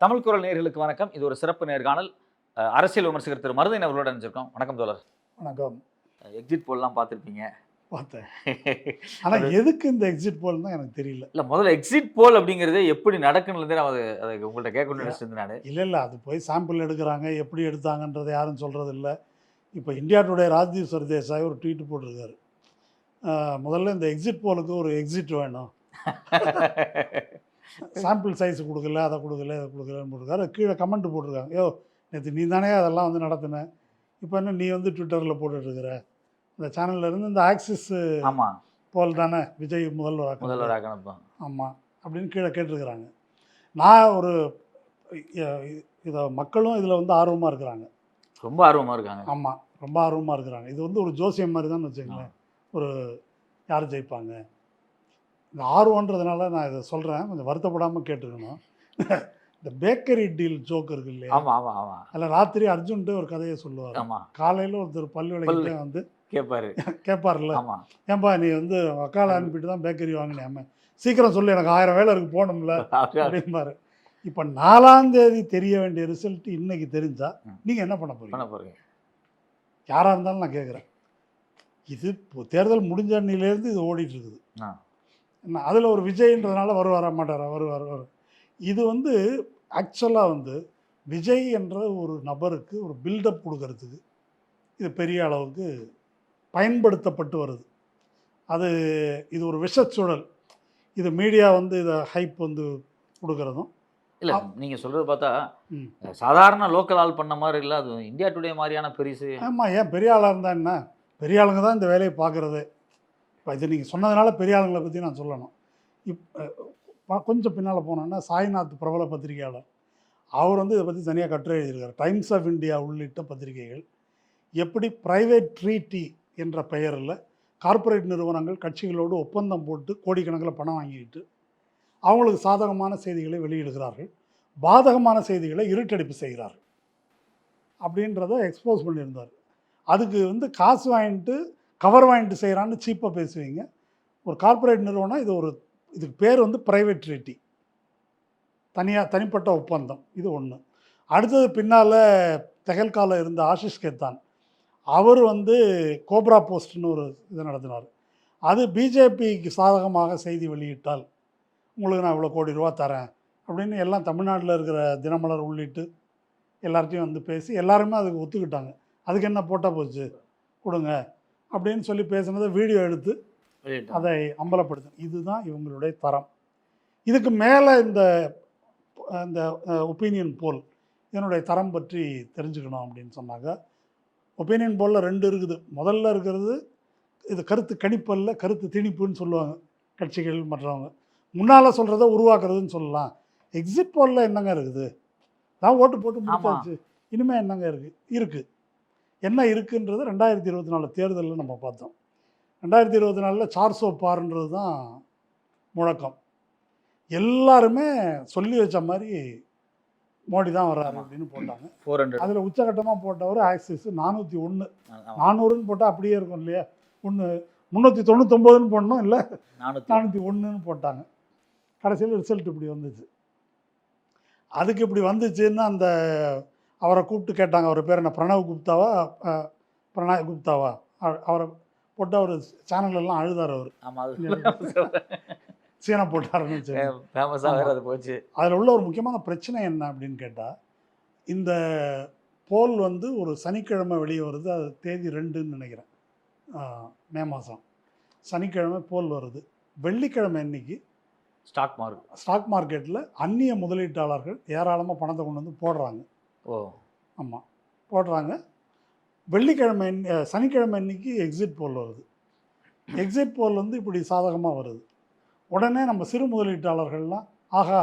தமிழ் குரல் நேயர்களுக்கு வணக்கம். இது ஒரு சிறப்பு நேர்காணல். அரசியல் விமர்சகர் திரு மருதையன் அவர்களோட இணைஞ்சிருக்கோம். வணக்கம் தோழர். வணக்கம். எக்ஸிட் போல்லாம் பார்த்திருப்பீங்க. பார்த்தேன். ஆனா எதுக்கு இந்த எக்ஸிட் போல்ன்னு தான் எனக்கு தெரியல. இல்ல முதல்ல எக்ஸிட் போல் அப்படிங்கிறது எப்படி நடக்கும்ன்றதே நான் அத உங்கள்ட்ட கேட்கணும்னு நினைச்சிருந்தேன் நானு. இல்ல. அது போய் சாம்பிள் எடுக்குறாங்க. எப்படி எடுத்தாங்கன்றத யாரும் சொல்றது இல்ல. இப்ப இந்தியா டுடே ராஜ்தீப் சர்தேசாய் ஒரு ட்வீட் போட்டிருக்காரு. முதல்ல இந்த எக்ஸிட் போலுக்கு ஒரு எக்ஸிட் வேணும். சாம்பிள் சைஸ் குடுக்கல, அத குடுக்கல, இத குடுக்கலன்னு போட்டிருக்காரு. கீழ கமெண்ட் போட்டிருக்காங்க. யோவ்! நேத்து நீ தானே அதெல்லாம் வந்து நடத்துன. இப்ப என்ன நீ வந்து ட்விட்டர்ல போட்டுட்டு இருக்கிற? இந்த சேனல்ல இருந்து இந்த ஆக்சிஸ் ஆமா. போல் தானே விஜய் முதல்வராக்கணும். முதல்வராக்கணும். ஆமா. அப்படின்னு கீழ கேட்டிருக்கிறாங்க. நான் ஒரு இத மக்களும் இதில வந்து ஆர்வமா இருக்கிறாங்க. ரொம்ப ஆர்வமா இருக்காங்க. ஆமா. ரொம்ப ஆர்வமா இருக்கிறாங்க. இது வந்து ஒரு ஜோசியம் மாரி தான் வச்சுக்கங்களேன். ஒரு யார் ஜெயிப்பாங்க? இந்த ஆர்வம்ன்றதுனால நான் இத சொல்றேன். கொஞ்சம் வருத்தப்படாம கேட்டுக்கணும். இந்த பேக்கரி டீல் ஜோக் இருக்கு இல்லையா? ஆமா, ஆமா, ஆமா. அதில ராத்திரி அர்ஜுன்ட்டு ஒரு கதைய சொல்லுவாரு. ஆமா. காலையில ஒருத்தர் பல் விளக்கிட்டு வந்து கேட்பார்ல. ஆமா. ஏன்பா நீ வந்து அக்கால அனுப்பிட்டு தான் பேக்கரி வாங்கினியாமே. சீக்கிரம் சொல்லு எனக்கு 1000 வேலை இருக்கு போகணும்ல அப்படிம்பாரு. இப்போ 4ஆம் தேதி தெரிய வேண்டிய ரிசல்ட் இன்னைக்கு தெரிஞ்சா நீங்க என்ன பண்ண போறீங்க? யாரா இருந்தாலும் நான் கேட்குறேன். இது தேர்தல் முடிஞ்ச அன்னிலேருந்து இது ஓடிட்டு இருக்குது. என்ன அதில் ஒரு விஜய்ன்றதுனால வருவாரா மாட்டாரா? வருவார். இது வந்து ஆக்சுவலாக வந்து விஜய் என்ற ஒரு நபருக்கு ஒரு பில்டப் கொடுக்கறதுக்கு இது பெரிய அளவுக்கு பயன்படுத்தப்பட்டு வருது. இது ஒரு விஷச்சூழல். இது மீடியா வந்து இதை ஹைப் வந்து கொடுக்கறதும் இல்ல நீங்க சொல்றது பார்த்தா சாதாரண லோக்கல் ஆள் பண்ண மாதிரி இல்ல, அது இந்தியா டுடே மாதிரியான பெரிசு. ஆமா. ஏன் பெரிய ஆளாக இருந்தா என்ன? பெரிய ஆளுங்க தான் இந்த வேலையை பார்க்குறதே. இப்போ இது நீங்கள் சொன்னதுனால பெரிய ஆளுங்களை பற்றி நான் சொல்லணும். கொஞ்சம் பின்னால் போனோன்னா சாய்நாத் பிரபல பத்திரிகையாளர் அவர் வந்து இதை பற்றி தனியாக கட்டுரை எழுதியிருக்கார். டைம்ஸ் ஆஃப் இந்தியா உள்ளிட்ட பத்திரிகைகள் எப்படி பிரைவேட் ட்ரீட்டி என்ற பெயரில் கார்ப்பரேட் நிறுவனங்கள் கட்சிகளோடு ஒப்பந்தம் போட்டு கோடிக்கணக்கில் பணம் வாங்கிட்டு அவங்களுக்கு சாதகமான செய்திகளை வெளியிடுகிறார்கள், பாதகமான செய்திகளை இருட்டடிப்பு செய்கிறார்கள் அப்படின்றத எக்ஸ்போஸ் பண்ணியிருந்தார். அதுக்கு வந்து காசு வாங்கிட்டு கவர் வாங்கிட்டு செய்கிறான்னு சீப்பாக பேசுவீங்க. ஒரு கார்ப்பரேட் நிறுவனம் இதுக்கு பேர் வந்து பிரைவேட் ட்ரீட்டி, தனிப்பட்ட ஒப்பந்தம். இது ஒன்று. அடுத்தது பின்னால் தெஹல்கால இருந்த ஆஷிஷ் கேத்தான் அவர் வந்து கோப்ரா போஸ்ட்னு ஒரு இதை நடத்தினார். அது பிஜேபிக்கு சாதகமாக செய்தி வெளியிட்டால் உங்களுக்கு நான் இவ்வளோ கோடி ரூபா தரேன் அப்படின்னு எல்லாம் தமிழ்நாட்டில் இருக்கிற தினமலர் உள்ளிட்டு எல்லார்ட்டையும் வந்து பேசி எல்லாருமே அதுக்கு ஒத்துக்கிட்டாங்க. அதுக்கு என்ன போட்டால் போச்சு கொடுங்க அப்படின்னு சொல்லி பேசுனதை வீடியோ எடுத்து அதை அம்பலப்படுத்து. இதுதான் இவங்களுடைய தரம். இதுக்கு மேலே இந்த ஒப்பீனியன் போல் இதனுடைய தரம் பற்றி தெரிஞ்சுக்கணும் அப்படின்னு சொன்னாங்க. ஒப்பீனியன் போலில் 2 இருக்குது. முதல்ல இருக்கிறது இது கருத்து கணிப்பல்ல, கருத்து திணிப்புன்னு சொல்லுவாங்க கட்சிகள் மற்றவங்க. முன்னால் சொல்கிறத உருவாக்குறதுன்னு சொல்லலாம். எக்ஸிட் போலில் என்னங்க இருக்குது? நான் ஓட்டு போட்டு முடிச்சாச்சு, இனிமேல் என்னங்க இருக்குது என்ன இருக்குன்றது 2024 தேர்தலில் நம்ம பார்த்தோம். 2024 400 பார்ன்றது தான் முழக்கம். எல்லாருமே சொல்லி வச்ச மாதிரி மோடி தான் வர்றாரு அப்படின்னு போட்டாங்க. 400 அதில் உச்சகட்டமாக போட்டவர் ஆக்சிஸ் 401. 400ன்னு போட்டால் அப்படியே இருக்கும் இல்லையா? 399ன்னு போடணும், இல்லை 401ன்னு போட்டாங்க. கடைசியில் ரிசல்ட் இப்படி வந்துச்சு. அதுக்கு இப்படி வந்துச்சுன்னு அவரை கூப்பிட்டு கேட்டாங்க. அவர் பேர் என்ன, பிரணவ் குப்தாவா அவரை போட்டு அவர் சேனல்லாம் அழுதார். அவர் சீனை போட்டாருன்னு போச்சு. அதில் உள்ள ஒரு முக்கியமான பிரச்சனை என்ன அப்படின்னு கேட்டால், இந்த போல் வந்து ஒரு சனிக்கிழமை வெளியே வருது. அது தேதி 2ன்னு நினைக்கிறேன், மே மாதம். சனிக்கிழமை போல் வருது. வெள்ளிக்கிழமை அன்னைக்கு ஸ்டாக் மார்க்கெட்டில் அந்நிய முதலீட்டாளர்கள் ஏராளமாக பணத்தை கொண்டு வந்து போடுறாங்க. ஆமாம், போடுறாங்க. சனிக்கிழமை அன்னைக்கு எக்ஸிட் போல் வருது. எக்ஸிட் போல் வந்து இப்படி சாதகமாக வருது. உடனே நம்ம சிறு முதலீட்டாளர்கள்லாம் ஆஹா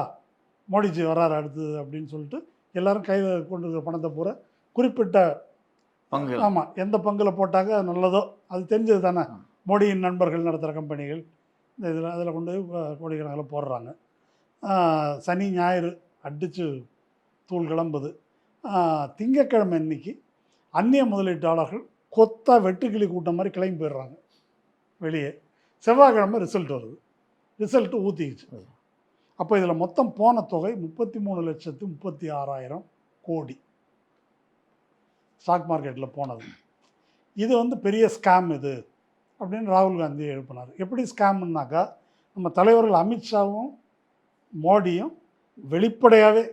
மோடிஜி வர்றாரு அடுத்தது அப்படின்னு சொல்லிட்டு எல்லோரும் கையில் கொண்டு இருக்கிற பணத்தை பூரா குறிப்பிட்ட பங்கு, ஆமாம், எந்த பங்கில் போட்டாங்க நல்லதோ அது தெரிஞ்சது தானே. மோடியின் நண்பர்கள் நடத்துகிற கம்பெனிகள் இந்த அதில் கொண்டு கோடிக்கணக்கில் போடுறாங்க. சனி ஞாயிறு அடித்து தூள் கிளம்புது. திங்கக்கிழமை அன்னைக்கு அந்நிய முதலீட்டாளர்கள் கொத்தா வெட்டுக்கிளி கூட்டம் மாதிரி கிளம்பி போயிடுறாங்க வெளியே. செவ்வாய்க்கிழமை ரிசல்ட் வருது. ரிசல்ட்டு ஊற்றிக்கிச்சு. அப்போ இதில் மொத்தம் போன தொகை 33,36,000 கோடி ஸ்டாக் மார்க்கெட்டில் போனது. இது வந்து பெரிய ஸ்கேம் இது அப்படின்னு ராகுல் காந்தி எழுப்பினார். எப்படி ஸ்கேம்னாக்கா, நம்ம தலைவர்கள் அமித்ஷாவும் மோடியும் வெளிப்படையாகவே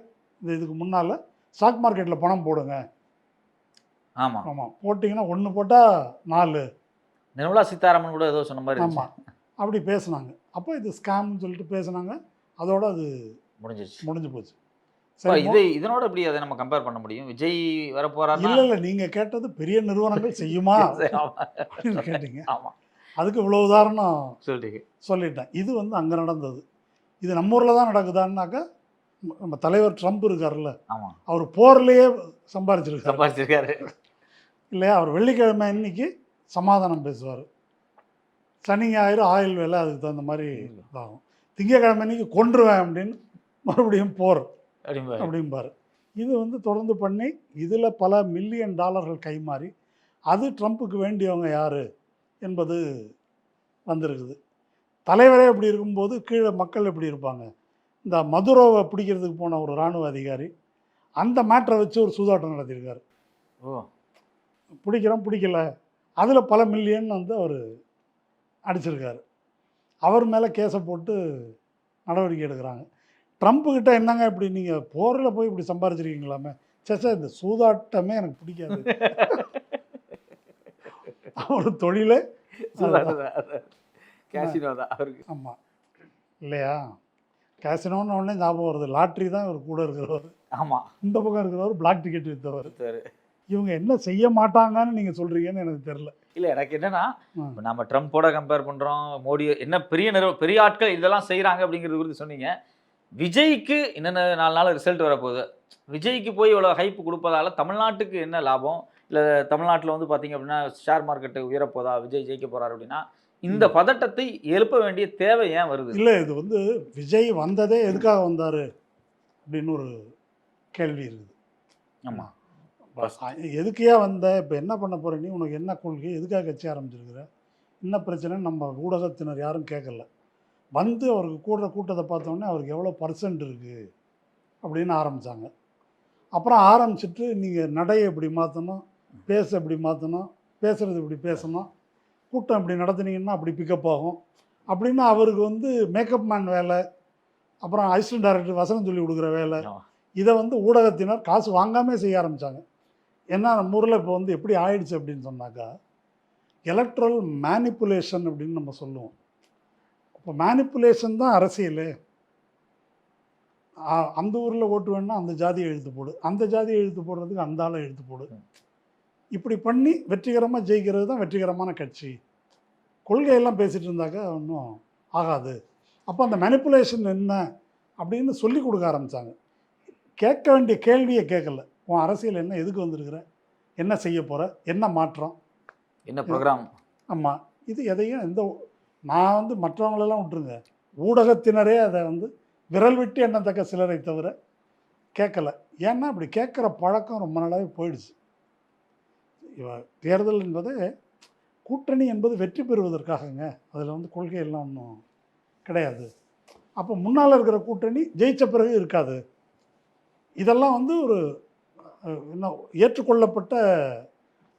இதுக்கு முன்னால் ஸ்டாக் மார்க்கெட்டில் பணம் போடுங்க, ஆமாம் ஆமாம் போட்டிங்கன்னா 1 போட்டால் 4, நிர்மலா சீதாராமன் கூட ஏதோ சொன்ன மாதிரி ஆமாம் அப்படி பேசுனாங்க. அப்போ இது ஸ்கேம்னு சொல்லிட்டு பேசுனாங்க. அதோட அது முடிஞ்சு போச்சு. சரி, இதனோட எப்படி அதை நம்ம கம்பேர் பண்ண முடியும்? விஜய் வரப்போறாருன்னா இல்லை நீங்கள் கேட்டது பெரிய நிறுவனங்கள் செய்யுமா அப்படின்னு கேட்டீங்க. ஆமாம் அதுக்கு இவ்வளோ உதாரணம் சொல்லிட்டு சொல்லிட்டேன். இது வந்து அங்கே நடந்தது. இது நம்ம ஊரில் தான் நடக்குதான்னாக்கா, நம்ம தலைவர் ட்ரம்ப் இருக்கார்ல, ஆமாம் அவர் போர்லேயே சம்பாதிச்சிருக்காரு இல்லையா? அவர் வெள்ளிக்கிழமை இன்னைக்கு சமாதானம் பேசுவார், சனி ஞாயிறு ஆயில் வேலை அதுக்கு தகுந்த மாதிரி இதாகும், திங்கக்கிழமை இன்னைக்கு கொன்றுவேன் அப்படின்னு மறுபடியும் போர் அப்படிம்பார். இது வந்து தொடர்ந்து பண்ணி இதில் பல மில்லியன் டாலர்கள் கைமாறி அது ட்ரம்ப்புக்கு வேண்டியவங்க யார் என்பது வந்திருக்குது. தலைவரே இப்படி இருக்கும்போது கீழே மக்கள் எப்படி இருப்பாங்க? இந்த மதுரோவை பிடிக்கிறதுக்கு போன ஒரு இராணுவ அதிகாரி அந்த மேட்டரை வச்சு ஒரு சூதாட்டம் நடத்தியிருக்காரு. ஓ, பிடிக்கிறோம் பிடிக்கல, அதில் பல மில்லியன் வந்து அவர் அடிச்சிருக்காரு. அவர் மேலே கேஸை போட்டு நடவடிக்கை எடுக்கிறாங்க. ட்ரம்ப்புக்கிட்ட என்னங்க இப்படி நீங்கள் போரில் போய் இப்படி சம்பாரிச்சிருக்கீங்களாமே, சேச்சா இந்த சூதாட்டமே எனக்கு பிடிக்காது. அவர் தொழிலே ஆமாம் இல்லையா? கேசினோன்னு உடனே ஞாபகம் வருது, லாட்ரி தான் இவர் கூட இருக்கிறவர். ஆமாம், இந்த பக்கம் இருக்கிறவர் பிளாக் டிக்கெட் விற்றவர். இவங்க என்ன செய்ய மாட்டாங்கன்னு நீங்கள் சொல்கிறீங்கன்னு எனக்கு தெரில. இல்லை, எனக்கு என்னன்னா நம்ம ட்ரம்ப்போட கம்பேர் பண்ணுறோம், மோடி என்ன பெரிய ஆட்கள் இதெல்லாம் செய்கிறாங்க அப்படிங்கிறது குறித்து சொன்னீங்க. விஜய்க்கு என்னென்ன 4 நாள் ரிசல்ட் வரப்போகுது, விஜய்க்கு போய் இவ்வளோ ஹைப் கொடுப்பதால தமிழ்நாட்டுக்கு என்ன லாபம்? இல்லை தமிழ்நாட்டில் வந்து பார்த்தீங்க அப்படின்னா ஷேர் மார்க்கெட்டு உயரப்போதா, விஜய் ஜெயிக்க போகிறார் அப்படின்னா இந்த பதட்டத்தை எழுப்ப வேண்டிய தேவை ஏன் வருது? இல்லை, இது வந்து விஜய் வந்ததே எதுக்காக வந்தார் அப்படின்னு ஒரு கேள்வி இருக்குது. ஆமாம், எதுக்கையா வந்த, இப்போ என்ன பண்ண போகிற, நீ உனக்கு என்ன கொள்கை, எதுக்காக கட்சி ஆரம்பிச்சிருக்கிற, என்ன பிரச்சனைன்னு நம்ம ஊடகத்தினர் யாரும் கேட்கல. வந்து அவருக்கு கூட்டத்தை பார்த்தோன்னே அவருக்கு எவ்வளோ பர்சன்ட் இருக்குது அப்படின்னு ஆரம்பித்தாங்க. அப்புறம் ஆரம்பிச்சுட்டு நீங்கள் நடையை இப்படி மாற்றணும், பேச இப்படி மாற்றணும், பேசுகிறது இப்படி பேசணும், கூட்டம் இப்படி நடத்துனீங்கன்னா அப்படி பிக்கப் ஆகும் அப்படின்னு அவருக்கு வந்து மேக்கப் மேன் வேலை, அப்புறம் அசிஸ்டன்ட் டைரக்டர் வசனம் சொல்லி கொடுக்குற வேலை, இதை வந்து ஊடகத்தினர் காசு வாங்காமல் செய்ய ஆரம்பித்தாங்க. ஏன்னா நம்ம ஊரில் இப்போ வந்து எப்படி ஆயிடுச்சு அப்படின்னு சொன்னாக்கா, எலக்ட்ரல் மேனிப்புலேஷன் அப்படின்னு நம்ம சொல்லுவோம். இப்போ மேனிப்புலேஷன் தான் அரசியல். அந்த ஊரில் ஓட்டு வேணுன்னா அந்த ஜாதியை எழுத்து போடு, அந்த ஜாதியை எழுத்து போடுறதுக்கு அந்த ஆளை எழுத்து போடு, இப்படி பண்ணி வெற்றிகரமாக ஜெயிக்கிறது தான் வெற்றிகரமான கட்சி. கொள்கையெல்லாம் பேசிகிட்டு இருந்தாக்கா ஒன்றும் ஆகாது. அப்போ அந்த மேனிப்புலேஷன் என்ன அப்படின்னு சொல்லி கொடுக்க ஆரம்பித்தாங்க. கேட்க வேண்டிய கேள்வியை கேட்கல. உன் அரசியல் என்ன, எதுக்கு வந்திருக்கிற, என்ன செய்ய போகிற, என்ன மாற்றம், என்ன ப்ரோக்ராம். ஆமாம், இது எதையும் நான் வந்து மற்றவங்களெல்லாம் விட்டுருங்க, ஊடகத்தினரே அதை வந்து விரல் விட்டு எண்ணத்தக்க சிலரை தவிர கேட்கல. ஏன்னா அப்படி கேட்குற பழக்கம் ரொம்ப நாளாகவே போயிடுச்சு. தேர்தல் என்பது கூட்டணி என்பது வெற்றி பெறுவதற்காகங்க, அதில் வந்து கொள்கையெல்லாம் ஒன்றும் கிடையாது. அப்போ முன்னால் இருக்கிற கூட்டணி ஜெயித்த பிறகு இருக்காது. இதெல்லாம் வந்து ஒரு இன்னும் ஏற்றுக்கொள்ளப்பட்ட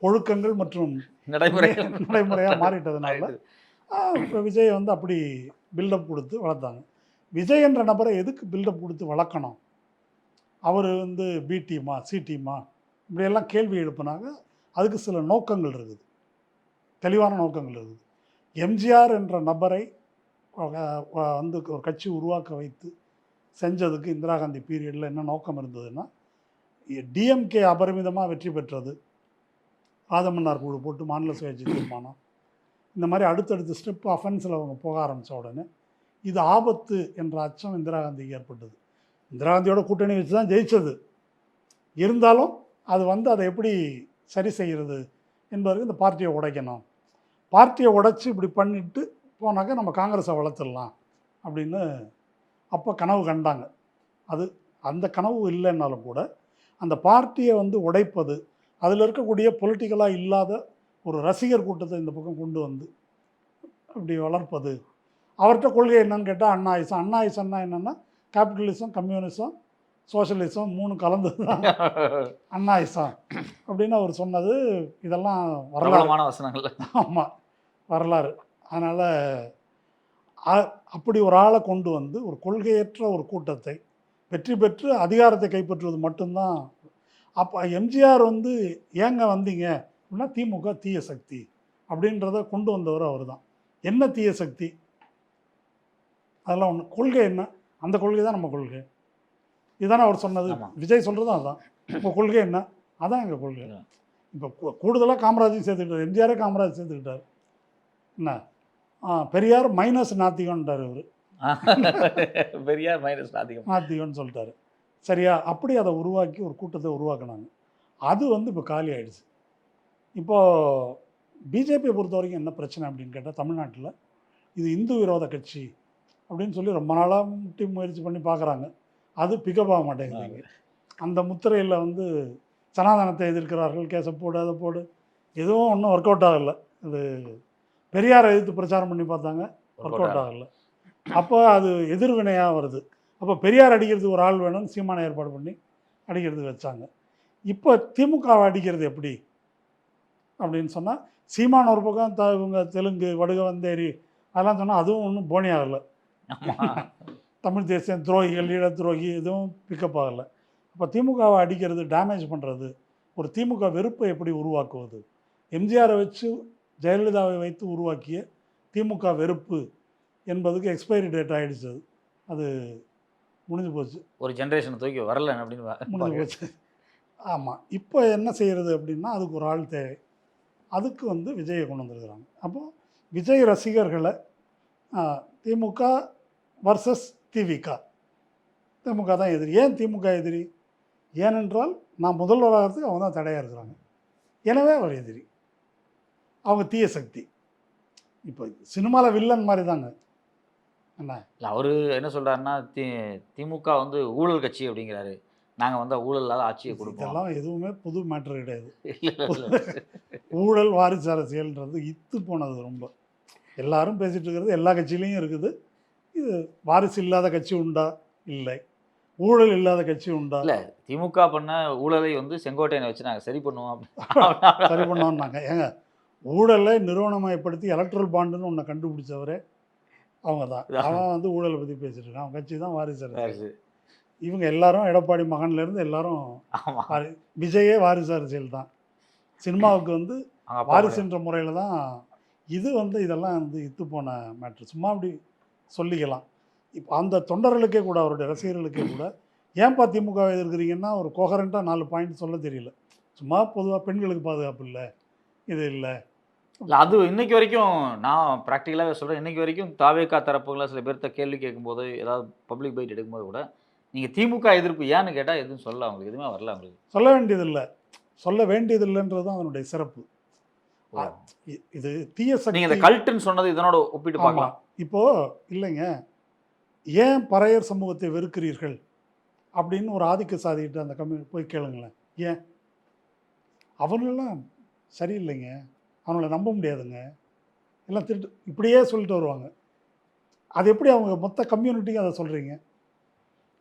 ஒழுக்கங்கள் மற்றும் நடைமுறையாக மாறிட்டதுனால இப்போ விஜய் வந்து அப்படி பில்டப் கொடுத்து வளர்த்தாங்க. விஜய் என்ற நபரை எதுக்கு பில்டப் கொடுத்து வளர்க்கணும்? அவர் வந்து பி டீமா சி டீமா இப்படியெல்லாம் கேள்வி எழுப்பினாங்க. அதுக்கு சில நோக்கங்கள் இருக்குது, தெளிவான நோக்கங்கள் இருக்குது. எம்ஜிஆர் என்ற நபரை வந்து ஒரு கட்சி உருவாக்க வைத்து செஞ்சதுக்கு இந்திரா காந்தி பீரியடில் என்ன நோக்கம் இருந்ததுன்னா, டிஎம்கே அபரிமிதமாக வெற்றி பெற்றது, ஆதமன்னார் குழு போட்டு மாநில சுயாட்சி தீர்மானம், இந்த மாதிரி அடுத்தடுத்த ஸ்டெப் அஃபென்ஸில் அவங்க போக ஆரம்பித்த உடனே இது ஆபத்து என்ற அச்சம் இந்திரா காந்திக்கு ஏற்பட்டது. இந்திரா காந்தியோட கூட்டணி வச்சு தான் ஜெயித்தது. இருந்தாலும் அது வந்து அதை எப்படி சரி செய்கிறது என்பதற்கு இந்த பார்ட்டியை உடைக்கணும், பார்ட்டியை உடைச்சி இப்படி பண்ணிட்டு போனாக்கா நம்ம காங்கிரஸை வளர்த்துடலாம் அப்படின்னு அப்போ கனவு கண்டாங்க. அந்த கனவு இல்லைன்னாலும் கூட அந்த பார்ட்டியை வந்து உடைப்பது, அதில் இருக்கக்கூடிய பொலிட்டிக்கலாக இல்லாத ஒரு ரசிகர் கூட்டத்தை இந்த பக்கம் கொண்டு வந்து அப்படி வளர்ப்பது. அவர்கிட்ட கொள்கை என்னன்னு கேட்டால் அண்ணாயிசம். அண்ணாயிசம்னா என்னென்னா கேபிட்டலிசம், கம்யூனிசம், சோஷலிசம் 3 கலந்து தான் அண்ணாயிசம் அப்படின்னு அவர் சொன்னது. இதெல்லாம் வரலாறு. பிரபலமான வசனங்கள். ஆமாம், வரலாறு. அதனால் அப்படி ஒரு ஆளை கொண்டு வந்து ஒரு கொள்கையற்ற ஒரு கூட்டத்தை வெற்றி பெற்று அதிகாரத்தை கைப்பற்றுவது மட்டும்தான். அப்போ எம்ஜிஆர் வந்து ஏங்க வந்தீங்க அப்படின்னா திமுக தீய சக்தி அப்படின்றத கொண்டு வந்தவர் அவர் தான். என்ன தீய சக்தி? அதெல்லாம் ஒன்று. கொள்கை என்ன? அந்த கொள்கை தான் நம்ம கொள்கை. இதுதானே அவர் சொன்னது. விஜய் சொல்கிறதும் அதுதான். உங்கள் கொள்கை என்ன? அதான் எங்கள் கொள்கை. இப்போ கூடுதலாக காமராஜையும் சேர்த்துக்கிட்டார். எம்ஜிஆரே காமராஜ் சேர்த்துக்கிட்டார். என்ன பெரியார் மைனஸ் நாத்திகன்றார் இவர். பெரியார் மைனஸ் நாத்திகன்னு சொல்லிட்டாரு. சரியா? அப்படி அதை உருவாக்கி ஒரு கூட்டத்தை உருவாக்குனாங்க. அது வந்து இப்போ காலி ஆயிடுச்சு. இப்போது பிஜேபியை பொறுத்த வரைக்கும் என்ன பிரச்சனை அப்படின்னு கேட்டால், தமிழ்நாட்டில் இது இந்து விரோத கட்சி அப்படின்னு சொல்லி ரொம்ப நாளாக முயற்சி பண்ணி பார்க்குறாங்க. அது பிக்கப் ஆக மாட்டேங்குது. அந்த முத்திரையில் வந்து சனாதனத்தை எதிர்க்கிறார்கள், கேஸை போடு அதை போடு, எதுவும் ஒன்றும் ஒர்க் அவுட் ஆகலை. இது பெரியாரை எதிர்த்து பிரச்சாரம் பண்ணி பார்த்தாங்க, ஒர்க் அவுட் ஆகலை. அப்போ அது எதிர்வினையாக வருது. அப்போ பெரியார் அடிக்கிறதுக்கு ஒரு ஆள் வேணும்னு சீமானை ஏற்பாடு பண்ணி அடிக்கிறதுக்கு வச்சாங்க. இப்போ திமுகவை அடிக்கிறது எப்படி அப்படின்னு சொன்னால், சீமான் ஒரு பக்கம் இவங்க தெலுங்கு வடுக வந்தேரி அதெல்லாம் சொன்னால் அதுவும் ஒன்றும் போனி ஆகலை. தமிழ் தேசியம் துரோகிகள், ஈழ துரோகி எதுவும் பிக்கப் ஆகலை. அப்போ திமுகவை அடிக்கிறது, டேமேஜ் பண்ணுறது, ஒரு திமுக வெறுப்பை எப்படி உருவாக்குவது? எம்ஜிஆரை வச்சு ஜெயலலிதாவை வைத்து உருவாக்கிய திமுக வெறுப்பு என்பதுக்கு எக்ஸ்பைரி டேட் ஆகிடுச்சு. அது முடிஞ்சு போச்சு. ஒரு ஜென்ரேஷனை தூக்கி வரல அப்படின்னு முடிஞ்சு போச்சு. ஆமாம். இப்போ என்ன செய்கிறது அப்படின்னா, அதுக்கு ஒரு ஆள் தேவை. அதுக்கு வந்து விஜயை கொண்டு வந்துருக்குறாங்க. அப்போது விஜய் ரசிகர்களை திமுக வர்சஸ் திவிக. திமுக தான் எதிரி. ஏன் திமுக எதிரி? ஏனென்றால் நான் முதல்வராகிறதுக்கு அவங்க தான் தடையாக இருக்கிறாங்க. எனவே அவர் எதிரி. அவங்க தீய சக்தி. இப்போ சினிமாவில் வில்லன் மாதிரி தாங்க. என்ன இல்லை, அவர் என்ன சொல்கிறாருன்னா, திமுக வந்து ஊழல் கட்சி அப்படிங்கிறாரு. நாங்கள் வந்து ஊழல் இல்லாத ஆட்சியை கொடுப்போம். இதெல்லாம் எதுவுமே புது மேட்ரு கிடையாது. ஊழல் வாரிசு அரசியல்ன்றது இத்து போனது ரொம்ப. எல்லாரும் பேசிகிட்டு இருக்கிறது எல்லா கட்சியிலையும் இருக்குது. இது வாரிசு இல்லாத கட்சி உண்டா? இல்லை. ஊழல் இல்லாத கட்சி உண்டா? இல்லை. திமுக பண்ண ஊழலை வந்து செங்கோட்டையனை வச்சு நாங்கள் சரி பண்ணுவோம் சரி பண்ணோம்னாங்க. ஏங்க, ஊழலை நிறுவனமயப்படுத்தி எலக்ட்ரல் பாண்டுன்னு ஒன்று கண்டுபிடிச்சவரே அவங்க தான். அவன் வந்து ஊழலை பற்றி பேசிட்டு இருக்கான். அவன் கட்சி தான் வாரிசு அரசியல். இவங்க எல்லாரும் எடப்பாடி மகன்லேருந்து எல்லாரும் விஜயே வாரிசு அரசியல் தான். சினிமாவுக்கு வந்து வாரிசுன்ற முறையில் தான் இது வந்து இதெல்லாம் வந்து இத்து போன மேட்ரு. சும்மா அப்படி சொல்லிக்கலாம். இப்போ அந்த தொண்டர்களுக்கே கூட, அவருடைய ரசிகர்களுக்கே கூட, ஏன்பா திமுக எதிர்க்கிறீங்கன்னா ஒரு கோஹரண்ட்டாக 4 பாயிண்ட் சொல்ல தெரியல. சும்மா பொதுவாக பெண்களுக்கு பாதுகாப்பு இல்லை, இது இல்லை. அது இன்னைக்கு வரைக்கும் நான் ப்ராக்டிக்கலாகவே சொல்கிறேன். இன்னைக்கு வரைக்கும் தாவேகா தரப்புகளை சில பேர்த்த கேள்வி கேட்கும்போது, ஏதாவது பப்ளிக் பைட் எடுக்கும்போது கூட, நீங்கள் திமுக எதிர்ப்பு ஏன்னு கேட்டால் எதுவும் சொல்ல, அவங்களுக்கு எதுவுமே வரல. அவங்களுக்கு சொல்ல வேண்டியதில்லை. சொல்ல வேண்டியதில்லைன்றது தான் அதனுடைய சிறப்பு. இது தீய சக்தி. நீங்கள் இந்த கல்ட்டுன்னு சொன்னது இதனோட ஒப்பிட்டு பார்க்கலாம். இப்போது இல்லைங்க, ஏன் பறையர் சமூகத்தை வெறுக்கிறீர்கள் அப்படின்னு ஒரு ஆதிக்க சாதிக்கிட்டு அந்த போய் கேளுங்களேன். ஏன்? அவங்களெல்லாம் சரியில்லைங்க, அவங்கள நம்ப முடியாதுங்க, எல்லாம் திருட்டு, இப்படியே சொல்லிட்டு வருவாங்க. அது எப்படி அவங்க மொத்த கம்யூனிட்டியும் அதை சொல்கிறீங்க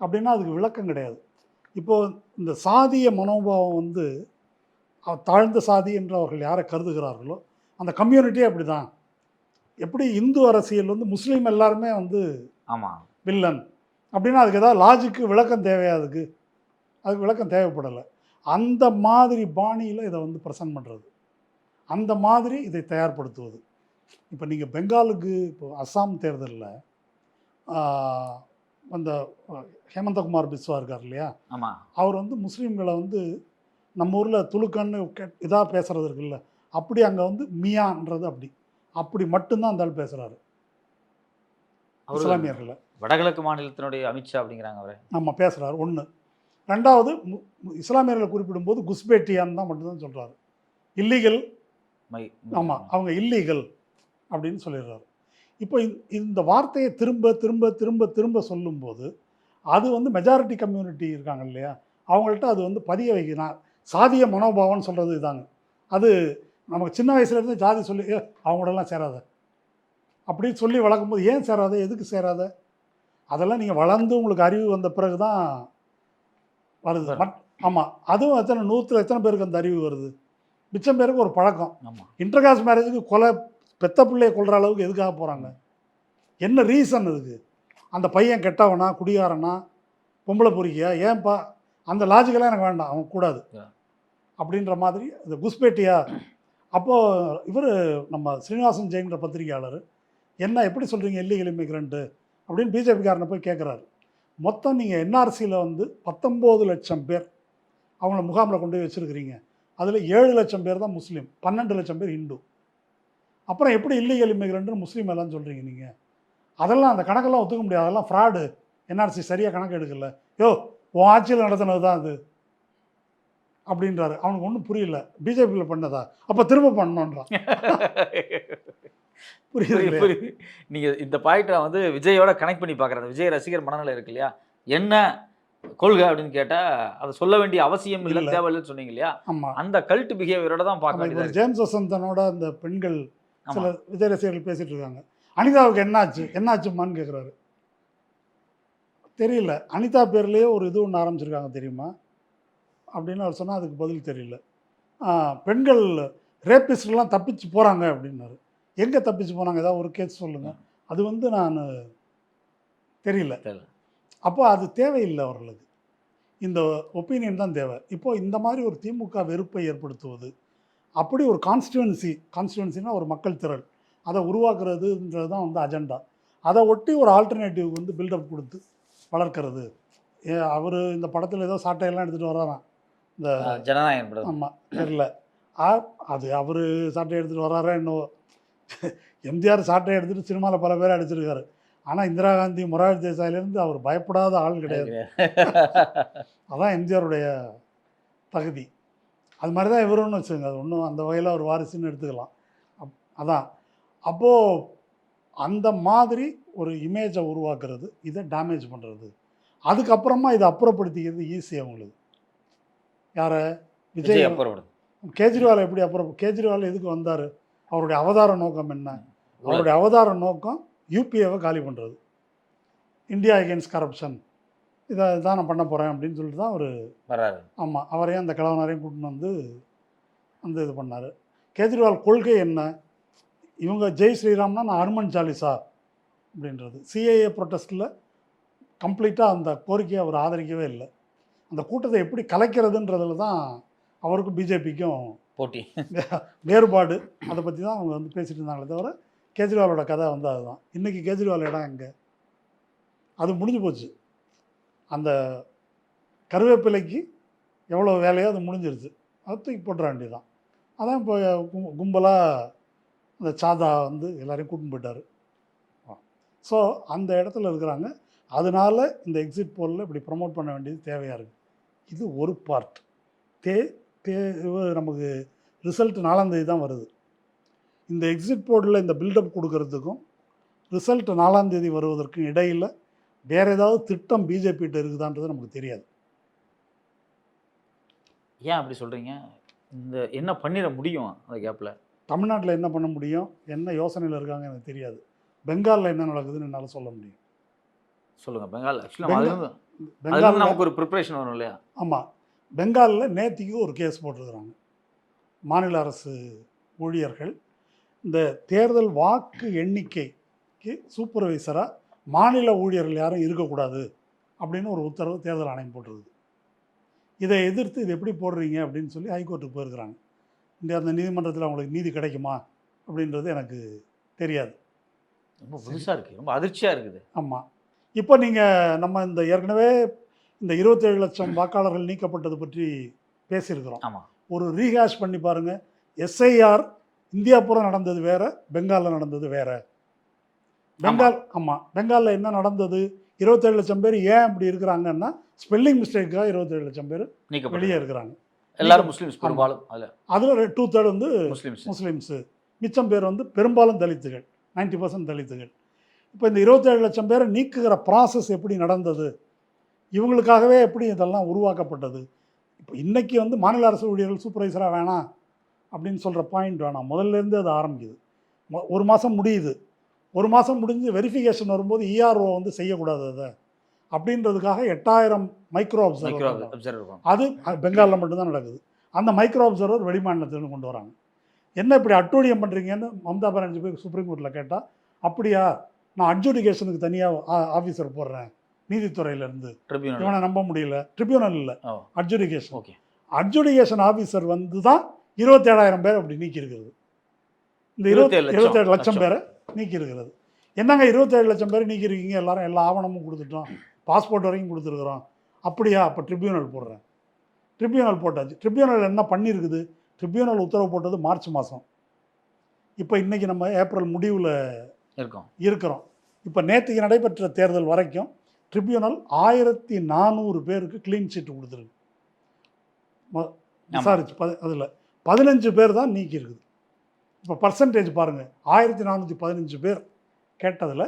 அப்படின்னா அதுக்கு விளக்கம் கிடையாது. இப்போது இந்த சாதிய மனோபாவம் வந்து தாழ்ந்த சாதி என்று அவர்கள் யாரை கருதுகிறார்களோ அந்த கம்யூனிட்டியே அப்படி தான். எப்படி இந்து அரசியல் வந்து முஸ்லீம் எல்லாருமே வந்து ஆமாம் வில்லன் அப்படின்னா அதுக்கு ஏதாவது லாஜிக்கு விளக்கம் தேவையா? அதுக்கு விளக்கம் தேவைப்படலை. அந்த மாதிரி பாணியில் இதை வந்து ப்ரெசன்ட் பண்ணுறது, அந்த மாதிரி இதை தயார்படுத்துவது. இப்போ நீங்கள் பெங்காலுக்கு, இப்போ அஸ்ஸாம் தேர்தலில் அந்த ஹேமந்தகுமார் பிஸ்வா இருக்கார் இல்லையா, ஆமாம், அவர் வந்து முஸ்லீம்களை வந்து நம்ம ஊரில் துலுக்கன்னு இதாக பேசுகிறது இருக்குல்ல, அப்படி அங்கே வந்து மியான்றது அப்படி மட்டும்தான் அந்த ஆள் பேசுகிறாரு இஸ்லாமியர்களை. வடகிழக்கு மாநிலத்தினுடைய அமித்ஷா அப்படிங்கிறாங்க அவரை. நம்ம பேசுகிறாரு. ஒன்று. ரெண்டாவது, இஸ்லாமியர்களை குறிப்பிடும்போது குஸ்பேட்டியான்னு தான் மட்டும்தான் சொல்கிறாரு. இல்லீகல். ஆமாம், அவங்க இல்லீகல் அப்படின்னு சொல்லிடுறாரு. இப்போ இந்த வார்த்தையை திரும்ப திரும்ப திரும்ப திரும்ப சொல்லும்போது அது வந்து மெஜாரிட்டி கம்யூனிட்டி இருக்காங்க இல்லையா, அவங்கள்ட்ட அது வந்து பதிய வைக்கணும். சாதிய மனோபாவம்னு சொல்கிறது இதாங்க. அது நமக்கு சின்ன வயசுலேருந்து ஜாதி சொல்லி அவங்களெல்லாம் சேராத அப்படின்னு சொல்லி வளர்க்கும்போது, ஏன் சேராத, எதுக்கு சேராத? அதெல்லாம் நீங்கள் வளர்ந்து உங்களுக்கு அறிவு வந்த பிறகு தான் வருது. ஆமாம், அதுவும் எத்தனை பேருக்கு அந்த அறிவு வருது? மிச்சம் பேருக்கு ஒரு பழக்கம். ஆமாம், இன்டர்காஸ்ட் மேரேஜுக்கு பெத்த பிள்ளையை கொள்கிற அளவுக்கு எதுக்காக போகிறாங்க? என்ன ரீசன் இதுக்கு? அந்த பையன் கெட்டவனா, குடிகாரனா, பொம்பளை பொறுக்கியா, ஏன்பா? அந்த லாஜிக்கெல்லாம் எனக்கு வேண்டாம், அவன் கூடாது அப்படின்ற மாதிரி. இந்த குஸ்பேட்டியா அப்போது இவர் நம்ம ஸ்ரீனிவாசன் ஜெயின்ற பத்திரிகையாளர், என்ன எப்படி சொல்கிறீங்க இல்லீகல் இமிக்ரெண்ட்டு அப்படின்னு பிஜேபிக்காரனை போய் கேட்குறாரு. மொத்தம் நீங்கள் என்ஆர்சியில் 19 லட்சம் பேர் அவங்கள முகாமில் கொண்டு போய் வச்சுருக்கிறீங்க. அதில் 7 லட்சம் பேர் தான் முஸ்லீம், 12 லட்சம் பேர் இந்து. அப்புறம் எப்படி இல்லீகல் இமிக்ரெண்ட்டு முஸ்லீம் எல்லாம் சொல்கிறீங்க நீங்கள்? அதெல்லாம் அந்த கணக்கெல்லாம் ஒத்துக்க முடியாது, அதெல்லாம் ஃப்ராடு. என்ஆர்சி சரியாக கணக்கு எடுக்கல. யோ, உன் ஆட்சியில் நடத்தினது தான் அது அப்படின்றாரு. அவனுக்கு ஒன்றும் புரியல. பிஜேபியில் பண்ணதா, அப்போ திரும்ப பண்ணணுன்றான். புரியுது. நீங்கள் இந்த பாயிண்ட்டை விஜயோட கனெக்ட் பண்ணி பார்க்குறது, விஜய் ரசிகர் மனநிலை இருக்கு இல்லையா, என்ன கொள்கை அப்படின்னு கேட்டால் அதை சொல்ல வேண்டிய அவசியம் இல்லை, தேவையில்லைன்னு சொன்னீங்க இல்லையா? ஆமாம், அந்த கல்ட் பிஹேவியரோட தான் பார்க்க வேண்டியது. ஜேம்ஸ் வசந்தனோட அந்த பெண்கள் சில விஜய் ரசிகர்கள் பேசிகிட்டு இருக்காங்க. அனிதாவுக்கு என்னாச்சுமான்னு கேட்குறாரு. தெரியல. அனிதா பேர்லேயே ஒரு இது ஒன்று ஆரம்பிச்சிருக்காங்க தெரியுமா அப்படின்னு அவர் சொன்னால் அதுக்கு பதில் தெரியல. பெண்கள் ரேப்பிஸ்ட்லாம் தப்பிச்சு போகிறாங்க அப்படின்னாரு. எங்கே தப்பிச்சு போனாங்க? ஏதாவது ஒரு கேஸ் சொல்லுங்கள். அது நான் தெரியல. அப்போ அது தேவையில்லை அவர்களுக்கு. இந்த ஒப்பீனியன் தான் தேவை. இப்போது இந்த மாதிரி ஒரு திமுக வெறுப்பை ஏற்படுத்துவது, அப்படி ஒரு கான்ஸ்டிடுவன்சினா ஒரு மக்கள் திரள், அதை உருவாக்குறதுன்றது தான் அஜெண்டா. அதை ஒட்டி ஒரு ஆல்டர்னேட்டிவ் பில்டப் கொடுத்து வளர்க்கறது. அவர் இந்த படத்தில் ஏதோ சாட்டையெல்லாம் எடுத்துகிட்டு வர்றாராம், இந்த ஜனநாயகம் படம். ஆமாம், தெரியல. அது அவர் சாட்டை எடுத்துகிட்டு வர்றாரா இன்னும். எம்ஜிஆர் சாட்டை எடுத்துகிட்டு சினிமாவில் பல பேர் அடிச்சிருக்காரு. ஆனால் இந்திரா காந்தி, மொரார்ஜி தேசாயிலேருந்து அவர் பயப்படாத ஆள் கிடையாது. அதான் எம்ஜிஆருடைய தகுதி. அது மாதிரி தான் இவருன்னு வச்சுங்க. அது ஒன்றும் அந்த வகையில் ஒரு வாரிசுன்னு எடுத்துக்கலாம். அதான் அப்போது அந்த மாதிரி ஒரு இமேஜை உருவாக்குறது, இதை டேமேஜ் பண்ணுறது, அதுக்கப்புறமா இதை அப்புறப்படுத்திக்கிறது ஈஸி அவங்களுக்கு. யாரை? விஜய் அப்புறப்படுது. கேஜ்ரிவால் எப்படி கேஜ்ரிவால் எதுக்கு வந்தார்? அவருடைய அவதார நோக்கம் என்ன? அவருடைய அவதார நோக்கம் யூபிஏவை காலி பண்ணுறது, இந்தியா அகெயின்ஸ்ட் கரப்ஷன், இதை தான் நான் பண்ண போகிறேன் அப்படின்னு சொல்லிட்டு தான் அவர் வர்றாரு. ஆமாம், அவரையும் அந்த கிழவனரையும் கூட்டின்னு இது பண்ணார். கேஜ்ரிவால் கொள்கை என்ன? இவங்க ஜெய் ஸ்ரீராம்னா நான் ஹனுமன் சாலிசா அப்படின்றது. சிஏஏ ப்ரொட்டஸ்ட்டில் கம்ப்ளீட்டாக அந்த கோரிக்கையை அவர் ஆதரிக்கவே இல்லை. அந்த கூட்டத்தை எப்படி கலைக்கிறதுன்றதுல தான் அவருக்கும் பிஜேபிக்கும் போட்டி, வேறுபாடு. அதை பற்றி தான் அவங்க பேசிகிட்டு இருந்தாங்களே தவிர கேஜ்ரிவாலோட கதை அதுதான். இன்றைக்கி கேஜ்ரிவால் இடம் எங்கே? அது முடிஞ்சு போச்சு. அந்த கருவேப்பிலைக்கு எவ்வளோ வேலையோ அது முடிஞ்சிருச்சு, அதை தூக்கி போட்டுற வேண்டியதான். அதான் இப்போ கும்பலாக அந்த சாதா எல்லாரையும் கூட்டின்னு போயிட்டார். ஸோ அந்த இடத்துல இருக்கிறாங்க. அதனால் இந்த எக்ஸிட் போலில் இப்படி ப்ரமோட் பண்ண வேண்டியது தேவையாக இருக்குது. இது ஒரு பார்ட். நமக்கு ரிசல்ட் 4ஆம் தேதி தான் வருது. இந்த எக்ஸிட் போர்டில் இந்த பில்டப் கொடுக்கறதுக்கும் ரிசல்ட் 4ஆம் தேதி வருவதற்கும் இடையில் வேறு ஏதாவது திட்டம் பிஜேபிகிட்ட இருக்குதான்றது நமக்கு தெரியாது. ஏன் அப்படி சொல்கிறீங்க? இந்த என்ன பண்ணிட முடியும் அந்த கேப்பில்? தமிழ்நாட்டில் என்ன பண்ண முடியும், என்ன யோசனையில் இருக்காங்க எனக்கு தெரியாது. பெங்காலில் என்ன நடக்குதுன்னு என்னால் சொல்ல முடியும். சொல்லுங்கள். பெங்கால் நமக்கு ஒரு ப்ரிப்ரேஷன் வரும் இல்லையா? ஆமாம், பெங்காலில் நேத்திக்கு ஒரு கேஸ் போட்டிருக்கிறாங்க. மாநில அரசு ஊழியர்கள் இந்த தேர்தல் வாக்கு எண்ணிக்கைக்கு சூப்பர்வைசராக மாநில ஊழியர்கள் யாரும் இருக்கக்கூடாது அப்படின்னு ஒரு உத்தரவு தேர்தல் ஆணையம் போட்டிருக்கு. இதை எதிர்த்து இது எப்படி போடுறீங்க அப்படின்னு சொல்லி ஹைகோர்ட்டுக்கு போயிருக்கிறாங்க. அந்த நீதிமன்றத்தில் அவங்களுக்கு நீதி கிடைக்குமா அப்படின்றது எனக்கு தெரியாது. ரொம்ப புதுசாக இருக்குது, ரொம்ப அதிர்ச்சியாக இருக்குது. ஆமாம், இப்போ நீங்கள் நம்ம இந்த ஏற்கனவே இந்த 27 லட்சம் வாக்காளர்கள் நீக்கப்பட்டது பற்றி பேசியிருக்கிறோம். ஆமாம், ஒரு ரீஹேஷ் பண்ணி பாருங்கள். எஸ்ஐஆர் இந்தியா பூரா நடந்தது வேறு, பெங்காலில் நடந்தது வேறு. பெங்காலில் என்ன நடந்தது? 27 லட்சம் பேர் ஏன் இப்படி இருக்கிறாங்கன்னா ஸ்பெல்லிங் மிஸ்டேக்காக 27 லட்சம் பேர் வெளியே இருக்கிறாங்க. எல்லாரும் முஸ்லீம்ஸ் பெரும்பாலும். அதில் 2/3 முஸ்லீம்ஸு, மிச்சம் பேர் பெரும்பாலும் தலித்துகள், 90% தலித்துகள். இப்போ இந்த 27 லட்சம் பேரை நீக்குகிற ப்ராசஸ் எப்படி நடந்தது? இவங்களுக்காகவே எப்படி இதெல்லாம் உருவாக்கப்பட்டது? இப்போ இன்றைக்கி மாநில அரசு ஊழியர்கள் சூப்பர்வைசராக வேணாம் அப்படின்னு சொல்கிற பாயிண்ட் வேணாம். முதல்லேருந்து அது ஆரம்பிக்குது. ஒரு மாதம் முடியுது. ஒரு மாதம் முடிஞ்சு வெரிஃபிகேஷன் வரும்போது இஆர்ஓ வந்து செய்யக்கூடாது அதை அப்படின்றதுக்காக 8000 மைக்ரோ அப்சர்வர் அப்சர்வர் அது பெங்காலில் மட்டும்தான் நடக்குது. அந்த மைக்ரோ அப்சர்வர் வெளிமாநிலத்திலிருந்து கொண்டு வராங்க. என்ன இப்படி அட்டூழியம் பண்ணுறீங்கன்னு மம்தா பானர்ஜி போய் சுப்ரீம் கோர்ட்டில் கேட்டால், அப்படியா நான் அட்ஜுடிகேஷனுக்கு தனியாக ஆஃபீஸர் போடுறேன் நீதித்துறையிலேருந்து, இவனை நம்ப முடியல. ட்ரிபியூனல் இல்லை, அட்ஜுடிகேஷன். ஓகே, அட்ஜுடிகேஷன் ஆஃபீஸர் வந்து தான் 27,000 பேர் அப்படி நீக்கி இருக்கிறது. இந்த 27 லட்சம் பேரை நீக்கி இருக்கிறது. என்னங்க 27 லட்சம் பேர் நீக்கிருக்கீங்க, எல்லாரும் எல்லா ஆவணமும் கொடுத்துட்டோம், பாஸ்போர்ட் வரைக்கும் கொடுத்துருக்குறோம், அப்படியா அப்போ ட்ரிபியூனல் போடுறேன். ட்ரிபியூனல் போட்டாச்சு. ட்ரிபியூனல் என்ன பண்ணியிருக்குது? ட்ரிபியூனல் உத்தரவு போட்டது மார்ச் மாதம். இப்போ இன்றைக்கி நம்ம ஏப்ரல் முடிவில் இருக்கிறோம். இப்போ நேற்றுக்கு நடைபெற்ற தேர்தல் வரைக்கும் ட்ரிபியூனல் 1400 பேருக்கு க்ளீன் சீட்டு கொடுத்துருக்கு. விசாரிச்சு அதில் 15 பேர் தான் நீக்கியிருக்குது. இப்போ பர்சன்டேஜ் பாருங்கள், 1415 பேர் கேட்டதில்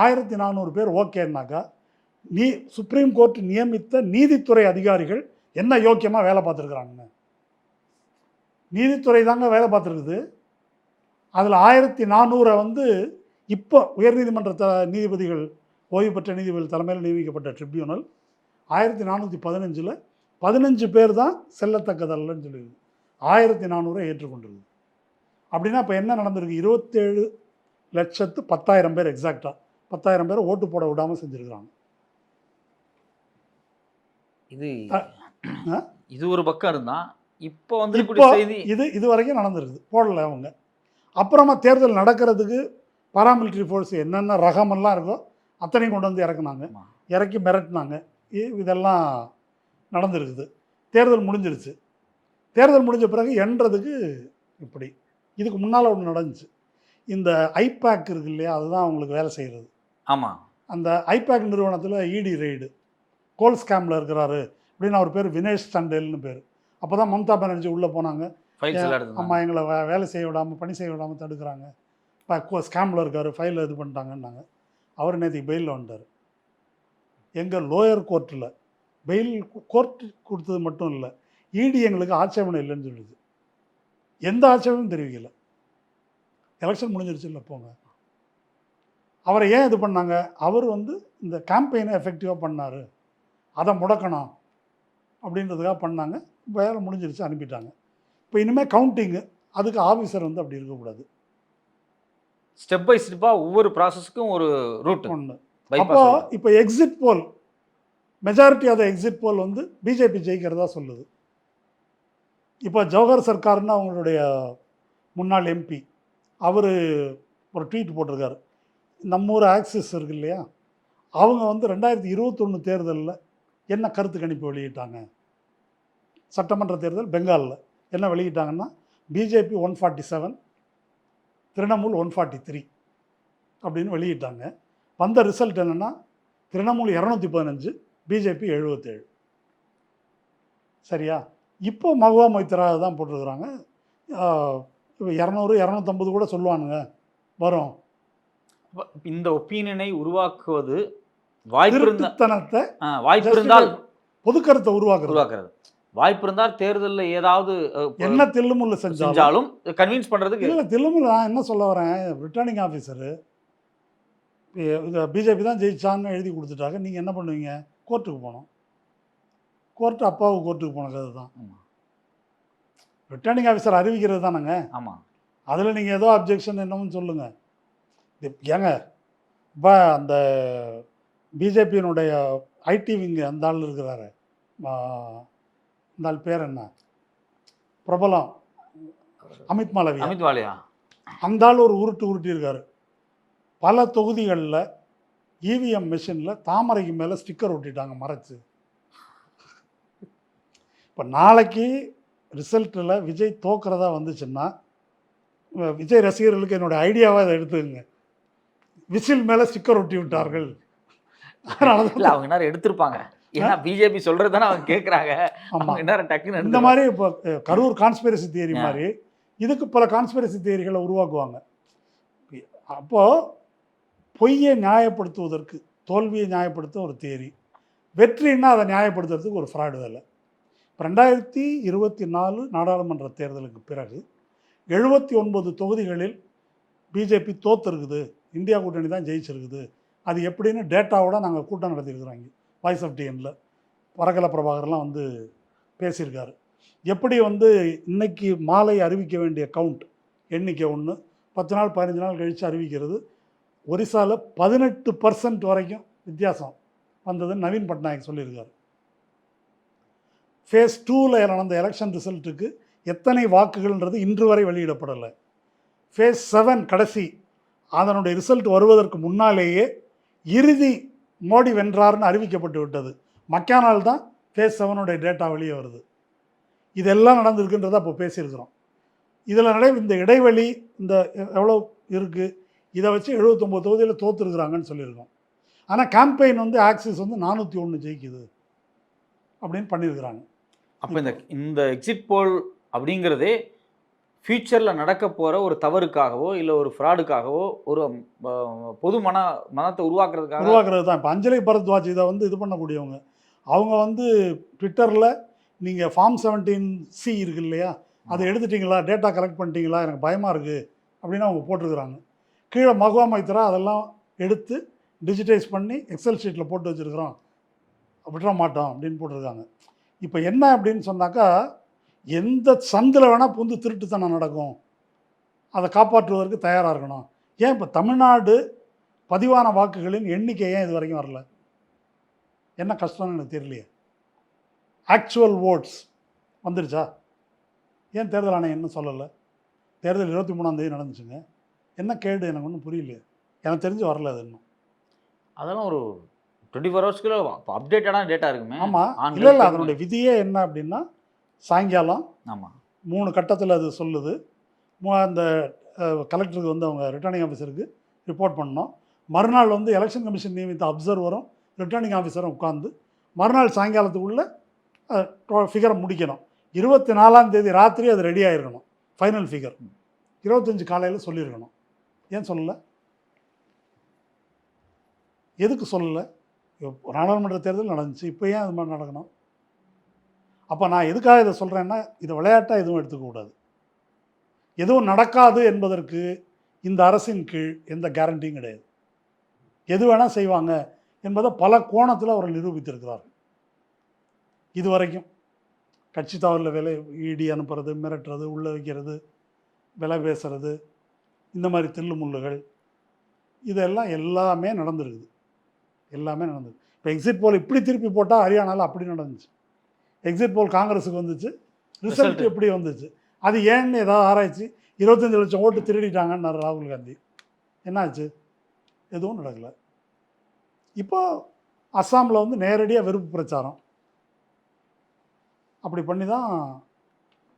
1400 பேர் ஓகேன்னாக்கா, சுப்ரீம் கோர்ட் நியமித்த நீதித்துறை அதிகாரிகள் என்ன யோக்கியமாக வேலை பார்த்துருக்குறாங்க? நீதித்துறை தாங்க வேலை பார்த்துருக்குது. அதில் 1400 வந்து இப்போ உயர்நீதிமன்ற நீதிபதிகள், ஓய்வு பெற்ற நீதிபதிகள் தலைமையில் நியமிக்கப்பட்ட ட்ரிபியூனல் 1415 15 பேர் தான் செல்லத்தக்கதல்லன்னு சொல்லியிருக்கு. 1400 ஏற்றுக்கொண்டிருக்கு. அப்படின்னா இப்போ என்ன நடந்திருக்கு? 27,10,000 பேர், எக்ஸாக்டாக 10,000 பேர் ஓட்டு போட விடாமல் செஞ்சுருக்கிறாங்க. இது ஒரு பக்கம் இருந்தால் இப்போ வந்து இது வரைக்கும் நடந்திருக்குது, போடலை அவங்க. அப்புறமா தேர்தல் நடக்கிறதுக்கு பாராமிலிட்ரி ஃபோர்ஸ் என்னென்ன ரகமெல்லாம் இருக்கோ அத்தனையும் கொண்டு வந்து இறக்குனாங்க, இறக்கி மிரட்டினாங்க. இதெல்லாம் நடந்திருக்குது. தேர்தல் முடிஞ்சிருச்சு. தேர்தல் முடிஞ்ச பிறகு என்றதுக்கு இப்படி. இதுக்கு முன்னால் ஒன்று நடந்துச்சு. இந்த ஐபேக் இருக்கு இல்லையா, அதுதான் அவங்களுக்கு வேலை செய்கிறது. ஆமாம், அந்த ஐபேக் நிறுவனத்தில் இடி ரெய்டு, கோல் ஸ்கேமில் இருக்கிறாரு அப்படின்னு அவர் பேர் வினேஷ் சண்டேல்னு பேர். அப்போ தான் மம்தா பானர்ஜி உள்ளே போனாங்க. அம்மா எங்களை வேலை செய்ய விடாமல், பணி செய்ய விடாமல் தடுக்கிறாங்க, இப்போ ஸ்கேமில் இருக்கார், ஃபைலில் இது பண்ணிட்டாங்கன்னாங்க. அவர் நேற்றுக்கு பெயிலில் வந்துட்டார். எங்கள் லோயர் கோர்ட்டில் பெயில் கோர்ட் கொடுத்தது மட்டும் இல்லை, இடி எங்களுக்கு ஆட்சேபனை இல்லைன்னு சொல்லுது. எந்த ஆட்சேபமும் தெரிவிக்கலை. எலெக்ஷன் முடிஞ்சிருச்சு இல்லை, போங்க. அவரை ஏன் இது பண்ணாங்க? அவர் வந்து இந்த கேம்பெயினை எஃபெக்டிவாக பண்ணார், அதை முடக்கணும் அப்படின்றதுக்காக பண்ணாங்க. வேலை முடிஞ்சிருச்சு, அனுப்பிட்டாங்க. இப்போ இனிமேல் கவுண்டிங்கு, அதுக்கு ஆஃபீஸர் வந்து அப்படி இருக்கக்கூடாது. ஸ்டெப் பை ஸ்டெப்பாக ஒவ்வொரு ப்ராசஸ்க்கும் ஒரு ரூட் ஒன்று. அப்போ இப்போ exit poll, majority of the exit poll வந்து பிஜேபி ஜெயிக்கிறதா சொல்லுது. இப்போ ஜவஹர் சர்க்கார்னு அவங்களுடைய முன்னாள் எம்பி, அவர் ஒரு ட்வீட் போட்டிருக்காரு. நம்ம ஊர் ஆக்சிஸ் இருக்கு இல்லையா, அவங்க வந்து 2021 தேர்தலில் என்ன கருத்து கணிப்பு வெளியிட்டாங்க, சட்டமன்ற தேர்தல் பெங்காலில் என்ன வெளியிட்டாங்கன்னா, பிஜேபி 147, திரிணாமுல் 143 அப்படின்னு வெளியிட்டாங்க. வந்த ரிசல்ட் என்னென்னா, திரிணாமுல் 215, பிஜேபி 77. சரியா? இப்போ மகுவா மொய்த்ரா தான் போட்டிருக்கிறாங்க. 200, 250 கூட சொல்லுவானுங்க வரும். இந்த ஒப்பீனியனை உருவாக்குவது வாய்ப்பு இருந்தால், பொது கருத்தை உருவாக்குறது வாய்ப்பு இருந்தால் தேர்தலில் ஏதாவது என்ன தில்லுமுள்ளு செஞ்சாலும் கன்வின்ஸ் பண்ணுறதுக்கு இல்லை. தில்லுமுள்ளு நான் என்ன சொல்ல வரேன், ரிட்டர்னிங் ஆஃபீஸரு பிஜேபி தான் ஜெயிச்சான்னு எழுதி கொடுத்துட்டாங்க. நீங்கள் என்ன பண்ணுவீங்க? கோர்ட்டுக்கு போகணும். கோர்ட்டு அப்பாவு கோர்ட்டுக்கு போன கதை தான். ரிட்டர்னிங் ஆஃபீஸர் அறிவிக்கிறது தானேங்க. ஆமாம். அதில் நீங்கள் ஏதோ அப்ஜெக்ஷன் என்னன்னு சொல்லுங்கள். ஏங்க இப்போ அந்த பிஜேபியினுடைய ஐடி விங்கு அந்த ஆள் இருக்கிறாரு, அந்த ஆள் பேர் என்ன, பிரபலம், அமித் மாலவியா. அந்த ஆள் ஒரு உருட்டி இருக்காரு. பல தொகுதிகளில் இவிஎம் மிஷினில் தாமரைக்கு மேலே ஸ்டிக்கர் ஒட்டிட்டாங்க மறைச்சு. இப்போ நாளைக்கு ரிசல்ட்டில் விஜய் தோக்கிறதா வந்துச்சுன்னா, விஜய் ரசிகர்களுக்கு என்னோடய ஐடியாவை அதை எடுத்துக்கங்க. விசில் மேலே ஸ்டிக்கர் ஒட்டி விட்டார்கள். அதனால அவங்க நேரம் எடுத்திருப்பாங்க. ஏன்னா பிஜேபி சொல்கிறது தானே அவங்க கேட்குறாங்க. ஆமாம், டக்குன்னு இந்த மாதிரி இப்போ கரூர் கான்ஸ்பிரசி தியரி மாதிரி இதுக்கு பல கான்ஸ்பிரசி தியரிகளை உருவாக்குவாங்க. அப்போது பொய்யை நியாயப்படுத்துவதற்கு, தோல்வியை நியாயப்படுத்த ஒரு தியரி, வெற்றின்னா அதை நியாயப்படுத்துறதுக்கு ஒரு ஃப்ராடு வேலை. இப்போ 2024 நாடாளுமன்ற தேர்தலுக்கு பிறகு 79 தொகுதிகளில் பிஜேபி தோற்றுருக்குது, இந்தியா கூட்டணி தான் ஜெயிச்சிருக்குது. அது எப்படின்னு டேட்டாவோட நாங்கள் கூட்டம் நடத்தியிருக்கிறோம் இங்கே வாய்ஸ் ஆஃப் டிஎன்ல. பரகல பிரபாகர்லாம் வந்து பேசியிருக்காரு. எப்படி வந்து இன்னைக்கு மாலை அறிவிக்க வேண்டிய கவுண்ட் எண்ணிக்கை ஒன்று 10 நாள் 15 நாள் கழித்து அறிவிக்கிறது. ஒரிசாவில் 18% வரைக்கும் வித்தியாசம் வந்ததுன்னு நவீன் பட்நாயக் சொல்லியிருக்காரு. ஃபேஸ் 2ல் நடந்த எலெக்ஷன் ரிசல்ட்டுக்கு எத்தனை வாக்குகள்ன்றது இன்று வரை வெளியிடப்படலை. ஃபேஸ் 7 கடைசி அதனுடைய ரிசல்ட் வருவதற்கு முன்னாலேயே இறுதி மோடி வென்றார்னு அறிவிக்கப்பட்டு விட்டது. மக்கானால் தான் ஃபேஸ் 7 டேட்டா வெளியே வருது. இதெல்லாம் நடந்திருக்குன்றதை அப்போ பேசியிருக்கிறோம். இதில் இந்த இடைவெளி இந்த எவ்வளோ இருக்குது, இதை வச்சு 79 தொகுதியில் தோற்றுருக்குறாங்கன்னு சொல்லியிருக்கோம். ஆனால் கேம்பெயின் வந்து ஆக்சிஸ் வந்து 401 ஜெயிக்குது அப்படின்னு பண்ணியிருக்கிறாங்க. அப்போ இந்த எக்ஸிட் போல் அப்படிங்கிறதே ஃபியூச்சரில் நடக்க போகிற ஒரு தவறுக்காகவோ இல்லை ஒரு ஃப்ராடுக்காகவோ ஒரு பொது மனத்தை உருவாக்குறது தான். இப்போ அஞ்சலி பரத்வாஜ் இதை வந்து இது பண்ணக்கூடியவங்க. அவங்க வந்து ட்விட்டரில் நீங்கள் ஃபார்ம் 17C இருக்கு இல்லையா, அதை எடுத்துட்டிங்களா, டேட்டா கலெக்ட் பண்ணிட்டீங்களா, எனக்கு பயமாக இருக்குது அப்படின்னு அவங்க போட்டிருக்கிறாங்க. கீழே மகுவா மைத்ரா அதெல்லாம் எடுத்து டிஜிட்டைஸ் பண்ணி எக்ஸல் ஷீட்டில் போட்டு வச்சுருக்கிறோம், விட்டுற மாட்டோம் அப்படின்னு போட்டிருக்காங்க. இப்போ என்ன அப்படின்னு சொன்னாக்கா, எந்த சந்தில் வேணால் புந்து திருட்டுத்தனம் நடக்கும், அதை காப்பாற்றுவதற்கு தயாராக இருக்கணும். ஏன் இப்போ தமிழ்நாடு பதிவான வாக்குகளின் எண்ணிக்கை ஏன் இது வரைக்கும் வரல? என்ன கஷ்டம்னு எனக்கு தெரியலையே. ஆக்சுவல் ஓட்ஸ் வந்துருச்சா? ஏன் தேர்தல் ஆணையம் இன்னும் சொல்லலை? தேர்தல் 23ஆம் தேதி நடந்துச்சுங்க. என்ன கேடு எனக்கு ஒன்றும் புரியலையே. எனக்கு தெரிஞ்சு வரல அது இன்னும். அதெல்லாம் ஒரு 24 ஹவர்ஸ்க்குள்ள அப்டேட்டடான டேட்டா இருக்குமே. ஆமாம், இல்லை அதனுடைய விதியே என்ன அப்படின்னா, சாயங்காலம் 3 கட்டத்தில் அது சொல்லுது. அந்த கலெக்டருக்கு வந்து அவங்க ரிட்டர்னிங் ஆஃபீஸருக்கு ரிப்போர்ட் பண்ணணும். மறுநாள் வந்து எலெக்ஷன் கமிஷன் நியமித்த அப்சர்வரும் ரிட்டர்னிங் ஆஃபீஸரும் உட்காந்து மறுநாள் சாயங்காலத்துக்குள்ளே ஃபிகரை முடிக்கணும். 24ஆம் தேதி ராத்திரி அது ரெடி ஆகிருக்கணும். ஃபைனல் ஃபிகர் 25 காலையில் சொல்லியிருக்கணும். ஏன் சொல்லலை? எதுக்கு சொல்லலை? நாடாளுமன்ற தேர்தல் நடந்துச்சு, இப்போ ஏன் அது மாதிரி நடக்கணும்? அப்போ நான் எதுக்காக இதை சொல்கிறேன்னா, இதை விளையாட்டாக எதுவும் எடுத்துக்கக்கூடாது. எதுவும் நடக்காது என்பதற்கு இந்த அரசின் கீழ் எந்த கேரண்டியும் கிடையாது. எது வேணால் செய்வாங்க என்பதை பல கோணத்தில் அவர்கள் நிரூபித்திருக்கிறார்கள். இது வரைக்கும் கட்சி தவறில் விலை இடி அனுப்புறது, மிரட்டுறது, உள்ளே வைக்கிறது, விலை பேசுறது, இந்த மாதிரி தில்லு முள்ளுகள், இதெல்லாம் எல்லாமே நடந்துருக்குது. இப்போ எக்ஸிட் போல் இப்படி திருப்பி போட்டால் ஹரியானாவில் அப்படி நடந்துச்சு. எக்ஸிட் போல் காங்கிரஸுக்கு வந்துச்சு, ரிசல்ட் எப்படி வந்துச்சு, அது ஏன்னு ஏதாவது ஆராய்ச்சி. 25 லட்சம் ஓட்டு திருடிட்டாங்கன்னு ராகுல் காந்தி. என்னாச்சு? எதுவும் நடக்கலை. இப்போ அஸ்ஸாமில் வந்து நேரடியாக வெறுப்பு பிரச்சாரம் அப்படி பண்ணி தான்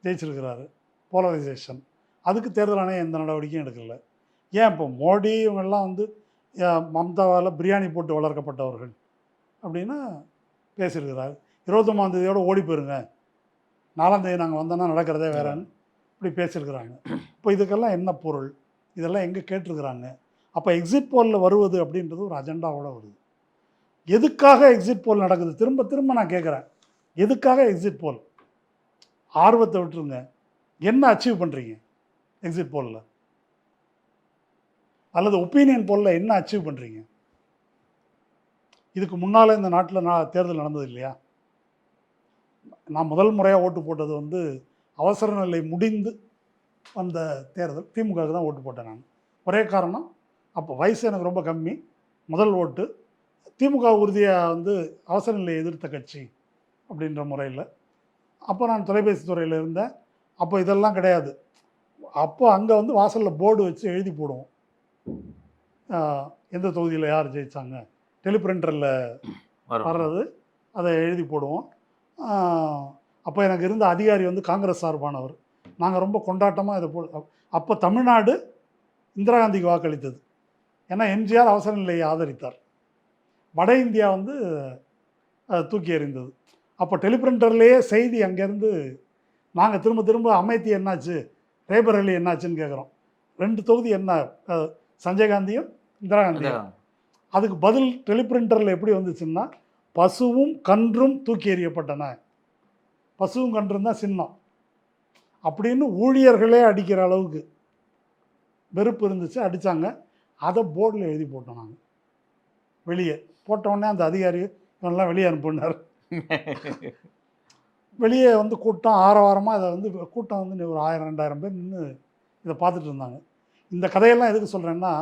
ஜெயிச்சிருக்கிறாரு. போலரைசேஷன். அதுக்கு தேர்தல் ஆணையம் எந்த நடவடிக்கையும் எடுக்கலை. ஏன் இப்போ மோடி இவங்கெல்லாம் வந்து மம்தாவால் பிரியாணி போட்டு வளர்க்கப்பட்டவர்கள் அப்படின்னு பேசியிருக்கிறாரு. 21ஆம் தேதியோடு ஓடி போயிருங்க, 4ஆம் தேதி நாங்கள் வந்தோன்னா நடக்கிறதே வேறன்னு இப்படி பேசியிருக்கிறாங்க. இப்போ இதுக்கெல்லாம் என்ன பொருள்? இதெல்லாம் எங்கே கேட்டிருக்கிறாங்க? அப்போ எக்ஸிட் போலில் வருவது அப்படின்றது ஒரு அஜெண்டாவோடு வருது. எதுக்காக எக்ஸிட் போல் நடக்குது? திரும்ப திரும்ப நான் கேட்குறேன், எதுக்காக எக்ஸிட் போல்? ஆர்வத்தை விட்டுருங்க. என்ன அச்சீவ் பண்ணுறீங்க எக்ஸிட் போலில்? அல்லது ஒப்பீனியன் போலில் என்ன அச்சீவ் பண்ணுறீங்க? இதுக்கு முன்னால் இந்த நாட்டில் தேர்தல் நடந்தது இல்லையா? நான் முதல் முறையாக ஓட்டு போட்டது வந்து அவசர நிலை முடிந்து வந்த தேர்தல். திமுகவுக்கு தான் ஓட்டு போட்டேன் நான். ஒரே காரணம், அப்போ வயசு எனக்கு ரொம்ப கம்மி. முதல் ஓட்டு திமுக உறுதியாக வந்து அவசர நிலையை எதிர்த்த கட்சி அப்படின்ற முறையில். அப்போ நான் தொலைபேசி துறையில் இருந்தேன். அப்போ இதெல்லாம் கிடையாது. அப்போ அங்கே வந்து வாசலில் போர்டு வச்சு எழுதி போடுவோம், எந்த தொகுதியில் யார் ஜெயித்தாங்க, டெலிபிரிண்டரில் வர்றது, அதை எழுதி போடுவோம். அப்போ எனக்கு இருந்த அதிகாரி வந்து காங்கிரஸ் சார்பானவர். நாங்கள் ரொம்ப கொண்டாட்டமாக இதை அப்போ தமிழ்நாடு இந்திரா காந்திக்கு வாக்களித்தது. ஏன்னா எம்ஜிஆர் அவசர நிலையை ஆதரித்தார். வட இந்தியா வந்து அதை தூக்கி எறிந்தது. அப்போ டெலிபிரிண்டர்லேயே செய்தி அங்கேருந்து நாங்கள் திரும்ப திரும்ப அமேத்தி என்னாச்சு, ரேபர் அலி என்னாச்சுன்னு கேட்குறோம். 2 தொகுதி என்ன, சஞ்சய் காந்தியும் இந்திரா காந்தியும். அதுக்கு பதில் டெலிபிரிண்டரில் எப்படி வந்துச்சுன்னா, பசுவும் கன்றும் தூக்கி எறியப்பட்டன. பசுவும் கன்றும் தான் சின்னம் அப்படின்னு ஊழியர்களே அடிக்கிற அளவுக்கு வெறுப்பு இருந்துச்சு. அடித்தாங்க. அதை போர்டில் எழுதி போட்டோம் நாங்கள். வெளியே போட்டோடனே அந்த அதிகாரி இவனெல்லாம் வெளியே அனுப்புனார். வெளியே வந்து கூட்டம் ஆரவாரமாக அதை வந்து கூட்டம் வந்து ஒரு 1000 2000 பேர் நின்று இதை பார்த்துட்டு இருந்தாங்க. இந்த கதையெல்லாம் எதுக்கு சொல்கிறேன்னா,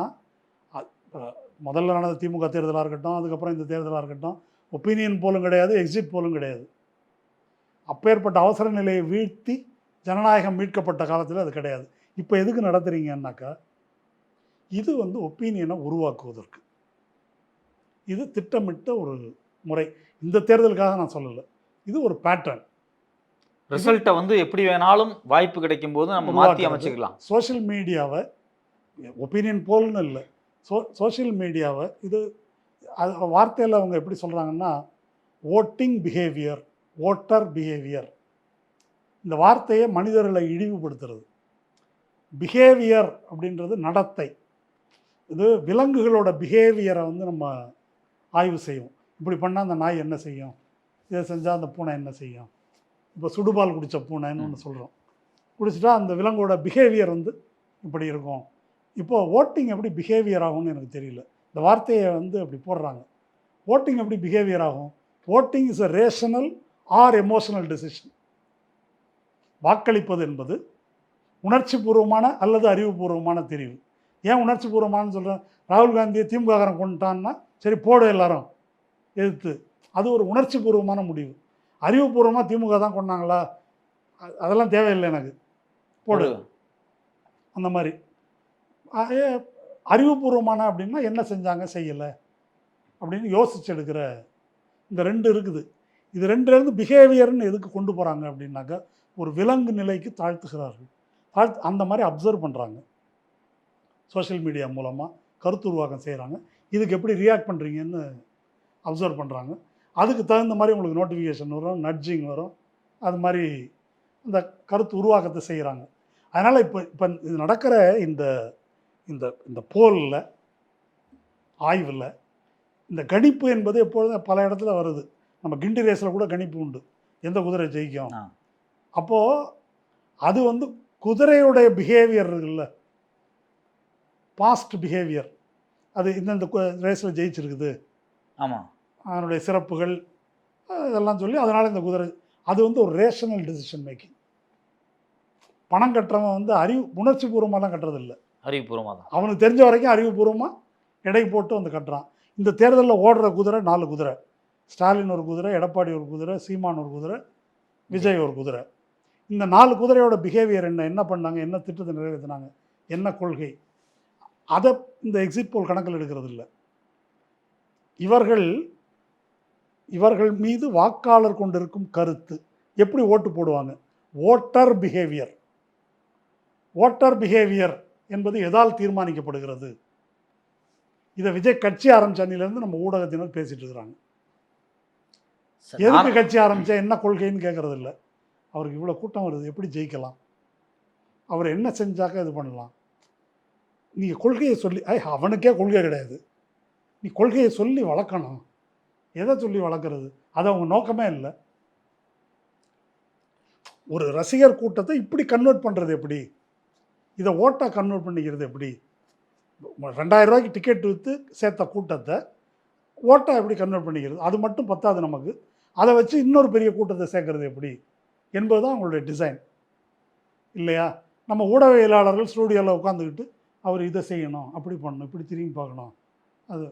முதல்ல நடந்த திமுக தேர்தலாக இருக்கட்டும், அதுக்கப்புறம் இந்த தேர்தலாக இருக்கட்டும், ஒப்பீனியன் போலும் கிடையாது, எக்ஸிட் போலும் கிடையாது. அப்பேற்பட்ட அவசர நிலையை வீழ்த்தி ஜனநாயகம் மீட்கப்பட்ட காலத்தில் அது கிடையாது. இப்போ எதுக்கு நடத்துறீங்கன்னாக்கா, இது வந்து ஒப்பீனியனை உருவாக்குவதற்கு. இது திட்டமிட்ட ஒரு முறை. இந்த தேர்தலுக்காக நான் சொல்லலை, இது ஒரு பேட்டர்ன். ரிசல்ட்டை வந்து எப்படி வேணாலும் வாய்ப்பு கிடைக்கும் போது நம்ம மாற்றி அமைச்சிக்கலாம். சோஷியல் மீடியாவை ஒப்பீனியன் போல்னு இல்லை, சோஷியல் மீடியாவை இது வார்த்தையில் அவங்க எப்படி சொல்கிறாங்கன்னா, ஓட்டிங் பிஹேவியர், ஓட்டர் பிஹேவியர். இந்த வார்த்தையை மனிதர்களை இழிவுபடுத்துறது. பிஹேவியர் அப்படின்றது நடத்தை. இது விலங்குகளோட பிஹேவியரை வந்து நம்ம ஆய்வு செய்வோம். இப்படி பண்ணால் அந்த நாய் என்ன செய்யும், இதை செஞ்சால் அந்த பூனை என்ன செய்யும். இப்போ சுடுபால் குடித்த பூனைன்னு ஒன்று சொல்கிறோம். குடிச்சிட்டா அந்த விலங்கோட பிஹேவியர் வந்து இப்படி இருக்கும். இப்போது ஓட்டிங் எப்படி பிஹேவியர் ஆகும்னு எனக்கு தெரியல. இந்த வார்த்தையை வந்து அப்படி போடுறாங்க. ஓட்டிங் எப்படி பிஹேவியர் ஆகும்? Voting is a rational or emotional decision. வாக்களிப்பது என்பது உணர்ச்சி பூர்வமான அல்லது அறிவுபூர்வமான தெரிவு. ஏன் உணர்ச்சி பூர்வமானு சொல்கிறேன்? ராகுல் காந்தியை திமுககாரன் கொண்டுட்டான்னா சரி போடு எல்லாரும் எதிர்த்து, அது ஒரு உணர்ச்சி பூர்வமான முடிவு. அறிவுபூர்வமாக திமுக தான் கொண்டாங்களா, அதெல்லாம் தேவையில்லை எனக்கு, போடு அந்த மாதிரி. அறிவுபூர்வமான அப்படின்னா என்ன செஞ்சாங்க செய்யலை அப்படின்னு யோசிச்சு எடுக்கிற இந்த ரெண்டு இருக்குது. இது ரெண்டுலேருந்து பிஹேவியர்னு எதுக்கு கொண்டு போகிறாங்க அப்படின்னாக்கா, ஒரு விலங்கு நிலைக்கு தாழ்த்துகிறார்கள். அந்த மாதிரி அப்சர்வ் பண்ணுறாங்க. சோஷியல் மீடியா மூலமாக கருத்து உருவாக்கம் செய்கிறாங்க. இதுக்கு எப்படி ரியாக்ட் பண்ணுறீங்கன்னு அப்சர்வ் பண்ணுறாங்க. அதுக்கு தகுந்த மாதிரி உங்களுக்கு நோட்டிஃபிகேஷன் வரும், நட்ஜிங் வரும். அது மாதிரி இந்த கருத்து உருவாக்கத்தை செய்கிறாங்க. அதனால் இப்போ இது நடக்கிற இந்த இந்த இந்த போலில், ஆய்வில் இந்த கணிப்பு என்பது எப்பொழுதும் பல இடத்துல வருது. நம்ம கிண்டி ரேஸில் கூட கணிப்பு உண்டு, எந்த குதிரை ஜெயிக்கும். அப்போது அது வந்து குதிரையுடைய பிஹேவியர் இருக்குல்ல, பாஸ்ட் பிஹேவியர், அது இந்தந்த ரேஸில் ஜெயிச்சிருக்குது, ஆமாம், அதனுடைய சிறப்புகள் இதெல்லாம் சொல்லி அதனால் இந்த குதிரை, அது வந்து ஒரு ரேஷனல் டெசிஷன் மேக்கிங். பணம் கட்டுறவன் வந்து உணர்ச்சி பூர்வமாலாம் கட்டுறதில்லை, அறிவுபூர்வமாக தான். அவனுக்கு தெரிஞ்ச வரைக்கும் அறிவுபூர்வமாக எடை போட்டு வந்து கட்டுறான். இந்த தேர்தலில் ஓடுற குதிரை 4 குதிரை. ஸ்டாலின் ஒரு குதிரை, எடப்பாடி ஒரு குதிரை, சீமான் ஒரு குதிரை, விஜய் ஒரு குதிரை. இந்த 4 குதிரையோட பிஹேவியர் என்ன பண்ணாங்க, என்ன திட்டத்தை நிறைவேற்றினாங்க, என்ன கொள்கை, அதை இந்த எக்ஸிட் போல் கணக்கில் எடுக்கிறது இல்லை. இவர்கள் மீது வாக்காளர் கொண்டிருக்கும் கருத்து, எப்படி ஓட்டு போடுவாங்க, ஓட்டர் பிஹேவியர். ஓட்டர் பிஹேவியர் என்பது எதால் தீர்மானிக்கப்படுகிறது? இதை விஜய் கட்சி ஆரம்பிச்ச அன்னிலேருந்து நம்ம ஊடகத்தினர் பேசிட்டு இருக்கிறாங்க. எதுக்கு கட்சி ஆரம்பித்தா, என்ன கொள்கைன்னு கேட்கறது இல்லை. அவருக்கு இவ்வளோ கூட்டம் வருது, எப்படி ஜெயிக்கலாம், அவர் என்ன செஞ்சாக்க இது பண்ணலாம். நீங்கள் கொள்கையை சொல்லி, அவனுக்கே கொள்கை கிடையாது, நீ கொள்கையை சொல்லி வளர்க்கணும். எதை சொல்லி வளர்க்குறது? அது அவங்க நோக்கமே இல்லை. ஒரு ரசிகர் கூட்டத்தை இப்படி கன்வெர்ட் பண்ணுறது எப்படி, இதை ஓட்டாக கன்வெர்ட் பண்ணிக்கிறது எப்படி? 2000 ரூபாய்க்கு டிக்கெட் விற்று சேர்த்த கூட்டத்தை ஓட்டாக எப்படி கன்வெர்ட் பண்ணிக்கிறது? அது மட்டும் பத்தாது நமக்கு, அதை வச்சு இன்னொரு பெரிய கூட்டத்தை சேர்க்கறது எப்படி என்பது தான் அவங்களுடைய டிசைன் இல்லையா? நம்ம ஊடகவியலாளர்கள் ஸ்டூடியோவில் உட்காந்துக்கிட்டு அவர் இதை செய்யணும், அப்படி பண்ணணும், இப்படி திரும்பி பார்க்கணும், அது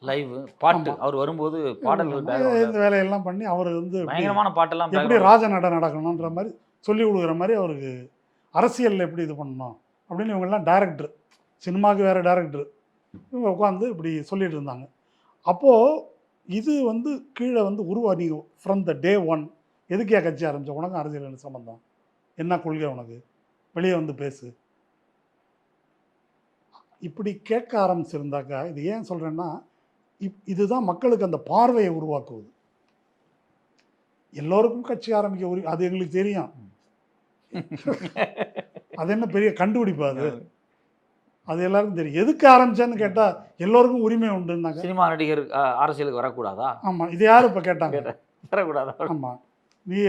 லைவ் பாட்டு, அவர் வரும்போது பாடல்கள் இந்த வேலையெல்லாம் பண்ணி அவர் வந்து பயங்கரமான பாட்டெல்லாம் எப்படி ராஜ நடக்கணுன்ற மாதிரி சொல்லி கொடுக்குற மாதிரி அவருக்கு அரசியலில் எப்படி இது பண்ணணும் அப்படின்னு இவங்கெல்லாம் டைரக்டர், சினிமாவுக்கு வேறு டைரக்டர், இவங்க உட்காந்து இப்படி சொல்லிட்டு இருந்தாங்க. அப்போது இது வந்து கீழே வந்து நீங்கள் ஃப்ரம் த டே 1 எதுக்கே கட்சி ஆரம்பித்த, உனக்கு அரசியல் சம்பந்தம் என்ன, கொள்கை உனக்கு, வெளியே வந்து பேசு, இப்படி கேட்க ஆரம்பிச்சிருந்தாக்கா, இது ஏன் சொல்கிறேன்னா, இதுதான் மக்களுக்கு அந்த பார்வையை உருவாக்குவது. எல்லோருக்கும் கட்சி ஆரம்பிக்க அது எங்களுக்கு தெரியும், அது என்ன பெரிய கண்டுபிடிப்பு, அது எல்லாருக்கும் தெரியும். எதுக்கு ஆரம்பிச்சேன்னு கேட்டால் எல்லோருக்கும் உரிமை உண்டுன்னாங்க. சினிமா நடிகர் அரசியலுக்கு வரக்கூடாதா? ஆமாம், இது யார் இப்போ கேட்டாங்க, வரக்கூடாதா? ஆமாம், நீ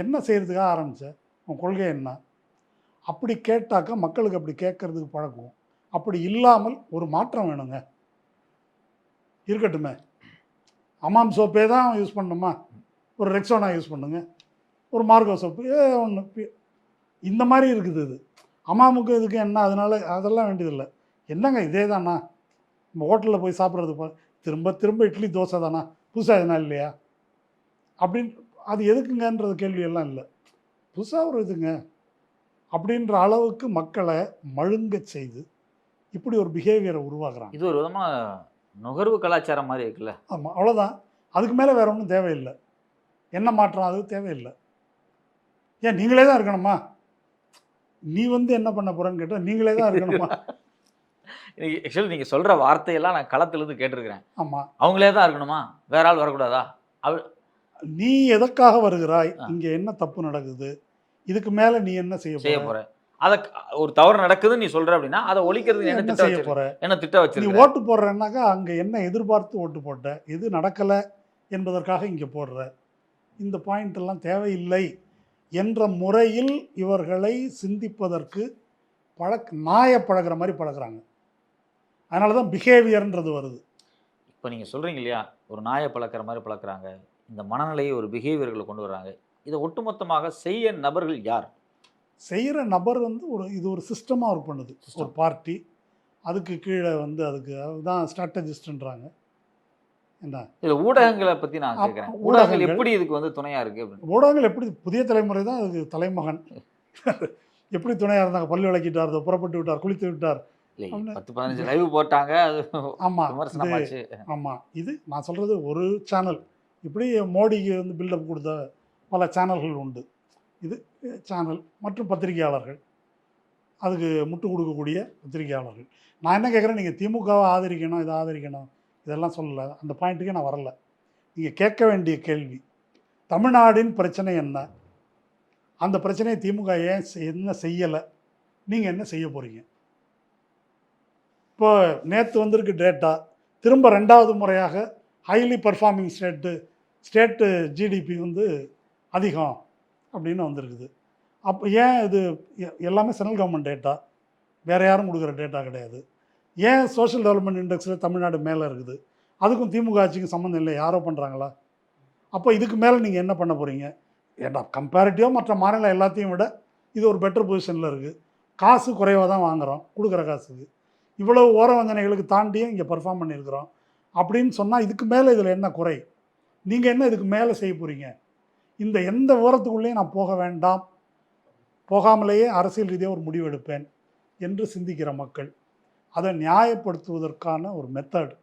என்ன செய்கிறதுக்காக ஆரம்பித்த, உன் கொள்கை என்ன, அப்படி கேட்டாக்கா மக்களுக்கு அப்படி கேட்கறதுக்கு பழக்குவோம். அப்படி இல்லாமல் ஒரு மாற்றம் வேணுங்க. இருக்கட்டுமே, அமாம் சோப்பே தான் யூஸ் பண்ணணுமா? ஒரு ரெக்ஸோனா யூஸ் பண்ணுங்க, ஒரு மார்கோ சோப்பு ஒன்று, இந்த மாதிரி இருக்குது. இது அமாமுக்கு இதுக்கு என்ன, அதனால அதெல்லாம் வேண்டியதில்லை. என்னங்க இதே தானா? நம்ம ஹோட்டலில் போய் சாப்பிட்றது திரும்ப திரும்ப இட்லி தோசை தானா? புதுசாக எதுனா இல்லையா அப்படின்னு அது எதுக்குங்கன்றது கேள்வியெல்லாம் இல்லை. புதுசாக ஒரு இதுங்க அப்படின்ற அளவுக்கு மக்களை மழுங்க செய்து இப்படி ஒரு பிஹேவியரை உருவாக்குறாங்க. இது ஒரு விதமா நுகர்வு கலாச்சாரம் மாதிரி இருக்குல்ல. ஆமாம், அவ்வளோதான். அதுக்கு மேலே வேற ஒன்றும் தேவையில்லை. என்ன மாற்றம்? அது தேவையில்லை. ஏன் நீங்களே தான் இருக்கணுமா? நீ வந்து என்ன பண்ண போறேன்னு கேட்டால் நீங்களே தான் இருக்கணுமா? ஆக்சுவலி நீங்க சொல்ற வார்த்தையெல்லாம் நான் களத்திலிருந்து கேட்டிருக்கிறேன். ஆமாம். அவங்களே தான் இருக்கணுமா? வேற ஆள் வரக்கூடாதா? நீ எதற்காக வருகிறாய்? ஆ. இங்கே என்ன தப்பு நடக்குது? இதுக்கு மேலே நீ என்ன செய்ய செய்ய போற? போற. அத ஒரு தவறு நடக்குதுன்னு நீ சொல்ற அப்படின்னா, அத ஒழிக்கிறதுக்கு என்ன என்ன திட்டம் செய்ய வச்சிருக்க? போற? என்ன திட்டம் நீ வச்சிருக்க? ஓட்டு போடுறேன்னாக்கா அங்கே என்ன எதிர்பார்த்து ஓட்டு போட்ட? எது நடக்கலை என்பதற்காக இங்கே போடுற. இந்த பாயிண்ட் எல்லாம் தேவையில்லை என்ற முறையில் இவர்களை சிந்திப்பதற்கு நாயை பழகுற மாதிரி பழகுறாங்க. அதனால தான் பிஹேவியர்ன்றது வருது. இப்ப நீங்க சொல்றீங்க இல்லையா? ஒரு நாய பழக்கிற மாரி பழக்குறாங்க. இந்த மனநிலையை ஒரு பிஹேவியர்ல கொண்டு வர்றாங்க. இத ஒட்டுமொத்தமாக செய்ய நபர்கள் யார்? செய்கிற நபர் வந்து இது ஒரு சிஸ்டமாக ஒர்க் பண்ணுது. ஒரு பார்ட்டி, அதுக்கு கீழே வந்து அதுக்கு அதுதான் ஸ்ட்ராட்டஜிஸ்ட்ன்றாங்க. என்ன இதுல ஊடகங்கள பத்தி நான் கேட்கிறேன். ஊடகங்கள் எப்படி இதுக்கு வந்து துணையா இருக்கு அப்படின்னு? ஊடகங்கள் எப்படி புதிய தலைமுறை தான் அதுக்கு தலைமகன். எப்படி துணையாக இருந்தாங்க? பல்லு விளக்கிட்டார், புறப்பட்டு விட்டார், குளித்து விட்டார். இல்லை 10, 15 லைவ் போட்டாங்க. அது ஆமாம், விமர்சனமாச்சு. ஆமாம். இது நான் சொல்கிறது ஒரு சேனல். இப்படி மோடிக்கு வந்து பில்டப் கொடுத்த பல சேனல்கள் உண்டு. இது சேனல் மற்றும் பத்திரிகையாளர்கள், அதுக்கு முட்டு கொடுக்கக்கூடிய பத்திரிகையாளர்கள். நான் என்ன கேட்குறேன், நீங்கள் திமுகவை ஆதரிக்கணும், இதை ஆதரிக்கணும், இதெல்லாம் சொல்லலை. அந்த பாயிண்ட்டுக்கே நான் வரல. நீங்கள் கேட்க வேண்டிய கேள்வி, தமிழ்நாடின் பிரச்சனை என்ன? அந்த பிரச்சனையை திமுக ஏன் என்ன செய்யலை? நீங்கள் என்ன செய்ய போகிறீங்க? இப்போ நேற்று வந்திருக்கு டேட்டா, திரும்ப 2வது முறையாக ஹைலி பர்ஃபார்மிங் ஸ்டேட்டு ஜிடிபி வந்து அதிகம் அப்படின்னு வந்திருக்குது. அப்போ ஏன் இது எல்லாமே சென்ட்ரல் கவர்மெண்ட் டேட்டா, வேறு யாரும் கொடுக்குற டேட்டா கிடையாது. ஏன் சோஷியல் டெவலப்மெண்ட் இண்டெக்ஸில் தமிழ்நாடு மேலே இருக்குது? அதுக்கும் திமுக ஆட்சிக்கும் சம்மந்தம் இல்லை, யாரோ பண்ணுறாங்களா? அப்போ இதுக்கு மேலே நீங்கள் என்ன பண்ண போகிறீங்க? ஏன்னா கம்பேரிட்டிவாக மற்ற மாநிலம் எல்லாத்தையும் விட இது ஒரு பெட்டர் பொசிஷனில் இருக்குது. காசு குறைவாக தான் வாங்குகிறோம், கொடுக்குற காசுக்கு. இவ்வளவு ஓர வஞ்சனைகளுக்கு தாண்டியும் இங்கே பர்ஃபார்ம் பண்ணியிருக்கிறோம் அப்படின்னு சொன்னால் இதுக்கு மேலே இதில் என்ன குறை? நீங்கள் என்ன இதுக்கு மேலே செய்ய போகிறீங்க? இந்த எந்த ஓரத்துக்குள்ளேயும் நான் போக வேண்டாம், போகாமலேயே அரசியல் ரீதியாக ஒரு முடிவு எடுப்பேன் என்று சிந்திக்கிற மக்கள், அதை நியாயப்படுத்துவதற்கான ஒரு மெத்தட்,